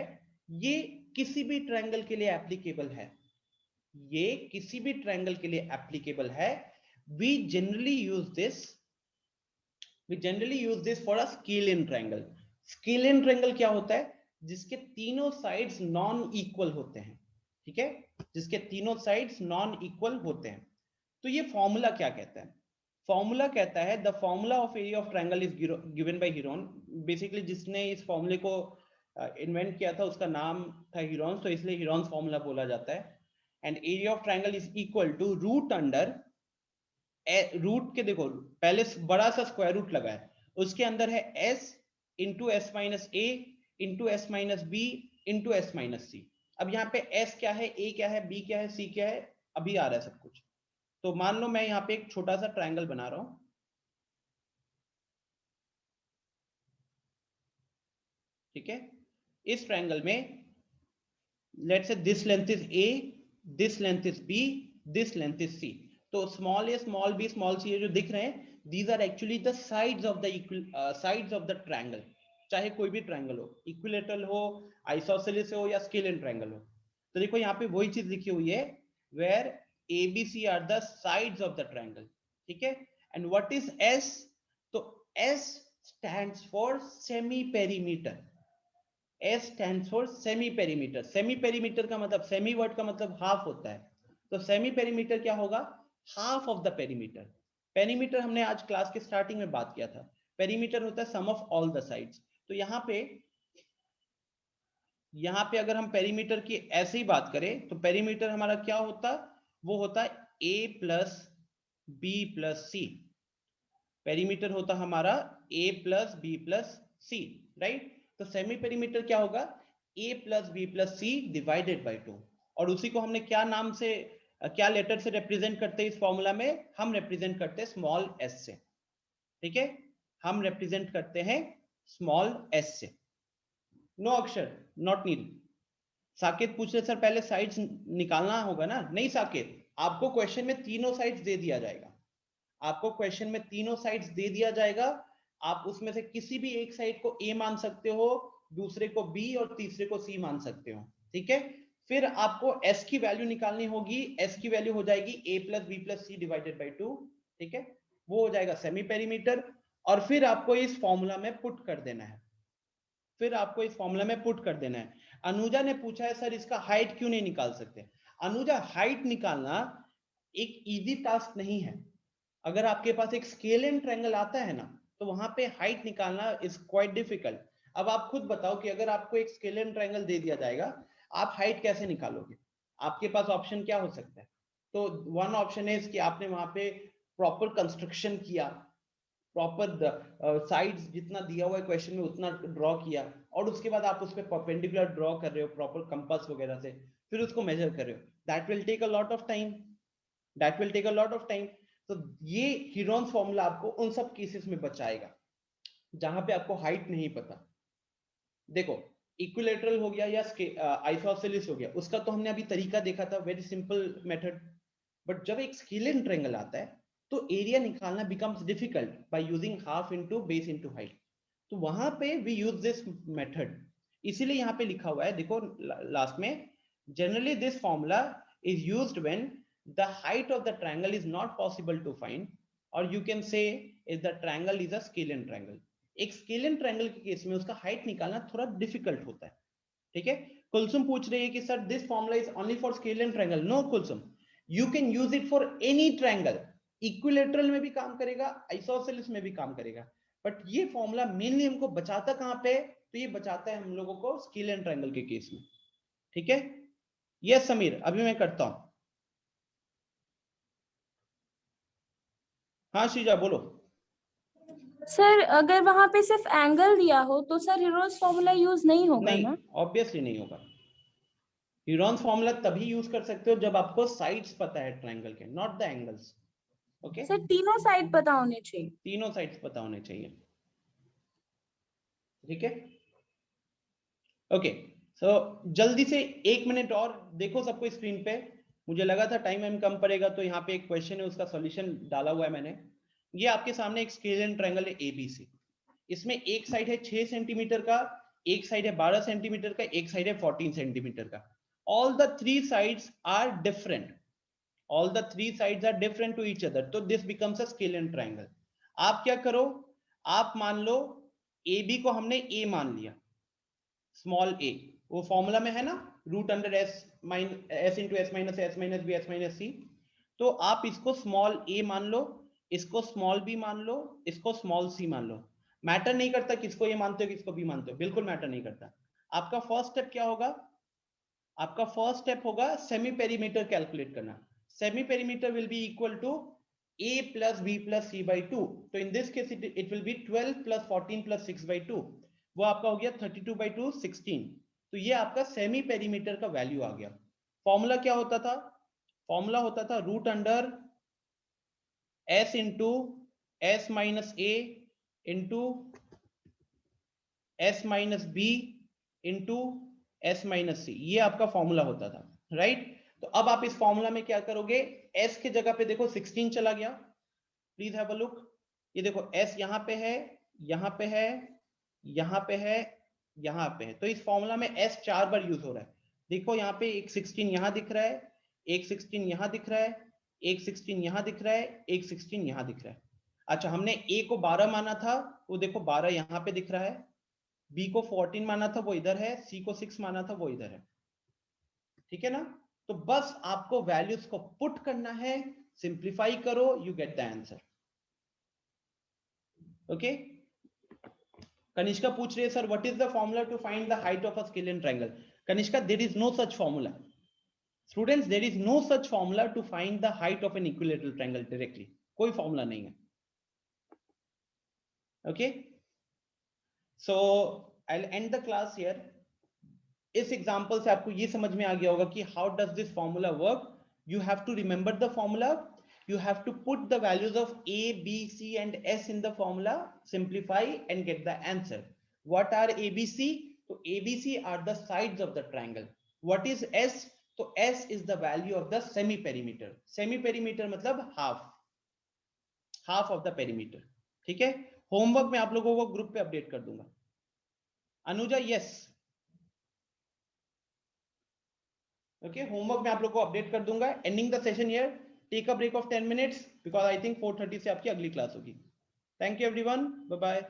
ये किसी भी ट्रायंगल के लिए एप्लीकेबल है, ये किसी भी ट्रायंगल के लिए एप्लीकेबल है। We generally use this for a scalene triangle. Scalene triangle क्या होता है, जिसके तीनों साइड्स नॉन इक्वल होते हैं। ठीक है, जिसके तीनों साइड्स नॉन इक्वल होते हैं। तो ये फॉर्मूला क्या कहता है, फॉर्मूला कहता है the formula of area of triangle is given by Heron. Basically जिसने इस फॉर्मूले को इन्वेंट किया था उसका नाम था हीरोन्स, तो इसलिए हीरोन्स फॉर्मूला बोला जाता है। And area of triangle is equal to root under, root के देखो पहले बड़ा सा स्क्वायर रूट लगा है, उसके अंदर है s into s minus a into s minus b into s minus c. अब यहाँ पे s क्या है, a क्या है, b क्या है, c क्या है, अभी आ रहा है सब कुछ। तो मान लो मैं यहाँ पे एक छोटा सा ट्रायंगल बना रहा हूं। ठीक है, इस ट्रायंगल में let's say this length is a, this length is b, this length is c। तो small a, small b, small c ये जो दिख रहे हैं, these are actually the sides of the triangle। चाहे कोई भी ट्रायंगल हो, इक्विलेटरल हो, आइसोसेलेस हो या स्केलिन ट्रायंगल हो। तो देखो यहाँ पे वही चीज लिखी हुई है, where ABC are the sides of the triangle। ठीक है, and what is S? तो S stands for semi perimeter। S stands for semi perimeter। semi perimeter का मतलब, semi वर्ड का मतलब हाफ होता है, तो semi perimeter क्या होगा, half of the perimeter. Perimeter हमने आज क्लास के स्टार्टिंग में बात किया था, पेरीमीटर होता है सम ऑफ ऑल द साइड्स। तो यहाँ पे अगर हम पेरीमीटर की ऐसे ही बात करें तो पेरीमीटर हमारा क्या होता, वो होता है a plus b plus c. Perimeter होता हमारा a plus b plus c, right. तो सेमी पेरीमीटर क्या होगा, a plus b plus c divided by 2। और उसी को हमने क्या नाम से, क्या लेटर से रिप्रेजेंट करते हैं इस फॉर्मूला में, हम रिप्रेजेंट करते हैं स्मॉल s से। ठीक है, हम रिप्रेजेंट करते हैं स्मॉल s से। नो अक्षर, नॉट नीड। साकेत पूछ रहे सर पहले साइड्स निकालना होगा ना। नहीं साकेत, आपको क्वेश्चन में तीनों साइड्स दे दिया जाएगा, आपको क्वेश्चन में तीनों साइड्स दे दिया जाएगा। आप उसमें से किसी भी एक साइड को a मान सकते हो, दूसरे को b और तीसरे को c मान सकते हो। ठीक है, फिर आपको s की वैल्यू निकालनी होगी, s की वैल्यू हो जाएगी a plus b plus c divided by 2। ठीक है, वो हो जाएगा सेमी पेरीमीटर। और फिर आपको इस फॉर्मूला में पुट कर देना है, फिर आपको इस फॉर्मूला में पुट कर देना है। अनुजा ने पूछा है सर इसका हाइट क्यों नहीं निकाल सकते। अनुजा, हाइट निकालना एक इजी टास्क नहीं है। अगर आपके पास एक स्केलिन ट्रायंगल आता है ना, तो वहां पे हाइट निकालना इज क्वाइट डिफिकल्ट। अब आप खुद बताओ कि अगर आपको एक स्केलिन ट्रायंगल दे दिया जाएगा, आप हाइट कैसे निकालोगे। आपके पास ऑप्शन क्या हो सकता है, तो वन ऑप्शन है कि आपने वहां पे प्रॉपर कंस्ट्रक्शन किया, प्रॉपर साइड्स जितना दिया हुआ है क्वेश्चन में उतना ड्रॉ किया, और उसके बाद आप उस पर परपेंडिकुलर ड्रॉ कर रहे हो प्रॉपर कंपास वगैरह से, फिर उसको मेजर कर रहे हो। That will take a lot of time, that will take a lot of time. तो ये हीरोन्स फॉर्मूला आपको उन सब केसेस में बचाएगा जहां पे आपको हाइट नहीं पता। देखो इक्विलेटरल हो गया या आइसोसेलेस हो गया, उसका तो हमने अभी तरीका देखा था, वेरी सिंपल मेथड। बट जब एक स्केलिन ट्रायंगल आता है तो एरिया निकालना becomes difficult by using half into base into height. तो वहां पे वी यूज दिस मेथड, इसीलिए यहाँ पे लिखा हुआ है, देखो लास्ट में, generally this formula is used when the height of the triangle is not possible to find, or you can say if the triangle is a scalene triangle। एक scalene triangle के केस में उसका height निकालना थोड़ा difficult होता है, ठीक है। कुलसुम पूछ रही है कि sir this formula is only for scalene triangle. No Kulsum, you can use it for any triangle, equilateral में भी काम करेगा, आइसोसेलेस में भी काम करेगा, बट ये फॉर्मूला मेनली हमको बचाता कहां पे, तो ये बचाता है हम लोगों को स्केलियन ट्रायंगल के केस में, ठीक है। यस समीर, अभी मैं करता हूं। हाँ श्रीजा बोलो। सर अगर वहां पे सिर्फ एंगल दिया हो तो सर हीरोज फॉर्मूला यूज नहीं होगा नहीं, ना? ऑब्वियसली नहीं होगा। हीरोन्स फॉर्मूला तभी यूज कर सकते हो जब आपको साइड्स पता है ट्रायंगल के, not the angles. Okay, sir तीनों साइड पता होने चाहिए। तीनों साइड्स पता होने चाहिए, ठीक है। ओके, सो जल्दी से 1 मिनट और देखो सबको स्क्रीन पे। मुझे लगा था टाइम कम पड़ेगा, तो यहाँ पे एक क्वेश्चन है, उसका सॉल्यूशन डाला हुआ है मैंने। ये आपके सामने एक स्केलियन ट्रायंगल है एबीसी। इसमें एक साइड है 6 सेंटीमीटर का, एक साइड है 12 सेंटीमीटर का, एक साइड है 14 सेंटीमीटर का। All the 3 sides are different, all the 3 sides are different to each other, तो this becomes a scalene triangle. आप क्या करो, आप मान लो ए बी को हमने ए मान लिया, स्मॉल ए, वो फॉर्मूला में है ना, root under s into s minus s minus b s minus c. तो आप इसको स्मॉल ए मान लो, इसको स्मॉल बी मान लो, इसको स्मॉल सी मान लो। मैटर नहीं करता किसको ए मानते हो किसको बी मानते हो, बिल्कुल मैटर नहीं करता। आपका फर्स्ट स्टेप क्या होगा, आपका फर्स्ट स्टेप होगा सेमी पेरीमीटर कैलकुलेट करना। Semi perimeter will be equal to a plus b plus c by 2, तो in this case it will be 12 plus 14 plus 6 by 2, वो आपका हो गया 32 by 2 16। तो ये आपका सेमी पेरीमीटर का वैल्यू आ गया। फॉर्मूला क्या होता था, फॉर्मूला होता था root under s into s minus a into s minus b into s minus c, ये आपका फॉर्मूला होता था, राइट। तो अब आप इस फॉर्मूला में क्या करोगे, s के जगह पे देखो 16 चला गया, प्लीज हैव अ लुक। ये देखो s यहाँ पे है, यहाँ पे है, यहाँ पे है, यहाँ पे है, तो इस फॉर्मूला में s 4 बार यूज हो रहा है। देखो यहाँ पे एक 16 यहाँ दिख रहा है, एक 16 यहाँ दिख रहा है, एक 16 यहाँ दिख रहा है, एक 16 यहाँ दिख रहा है। अच्छा, हमने a को 12 माना था, वो देखो 12 यहाँ पे दिख रहा है, b को 14 माना था वो इधर है, c को 6 माना था वो इधर है, ठीक है ना। तो बस आपको वैल्यूज को पुट करना है, सिंप्लीफाई करो, you get the answer. Okay, Kanishka पूछ रही है sir what is the formula to find the height of a scalene triangle. Kanishka, there is no such formula students, there is no such formula to find the height of an equilateral triangle directly, कोई formula नहीं है। Okay, so I will end the class here. इस example से आपको ये समझ में आ गया होगा कि how does this formula work. You have to remember the formula, you have to put the values of a b c and s in the formula, simplify and get the answer. What are abc? So abc are the sides of the triangle. What is s? So s is the value of the semi perimeter. Semi perimeter मतलब half of the perimeter, ठीक है। Homework में आप लोगों को group पे update कर दूंगा। अनुजा, यस, ओके, होमवर्क में आप लोगों को अपडेट कर दूंगा। Ending the session here, take a break of 10 minutes because I think 4:30 से आपकी अगली क्लास होगी। Thank you everyone, bye bye.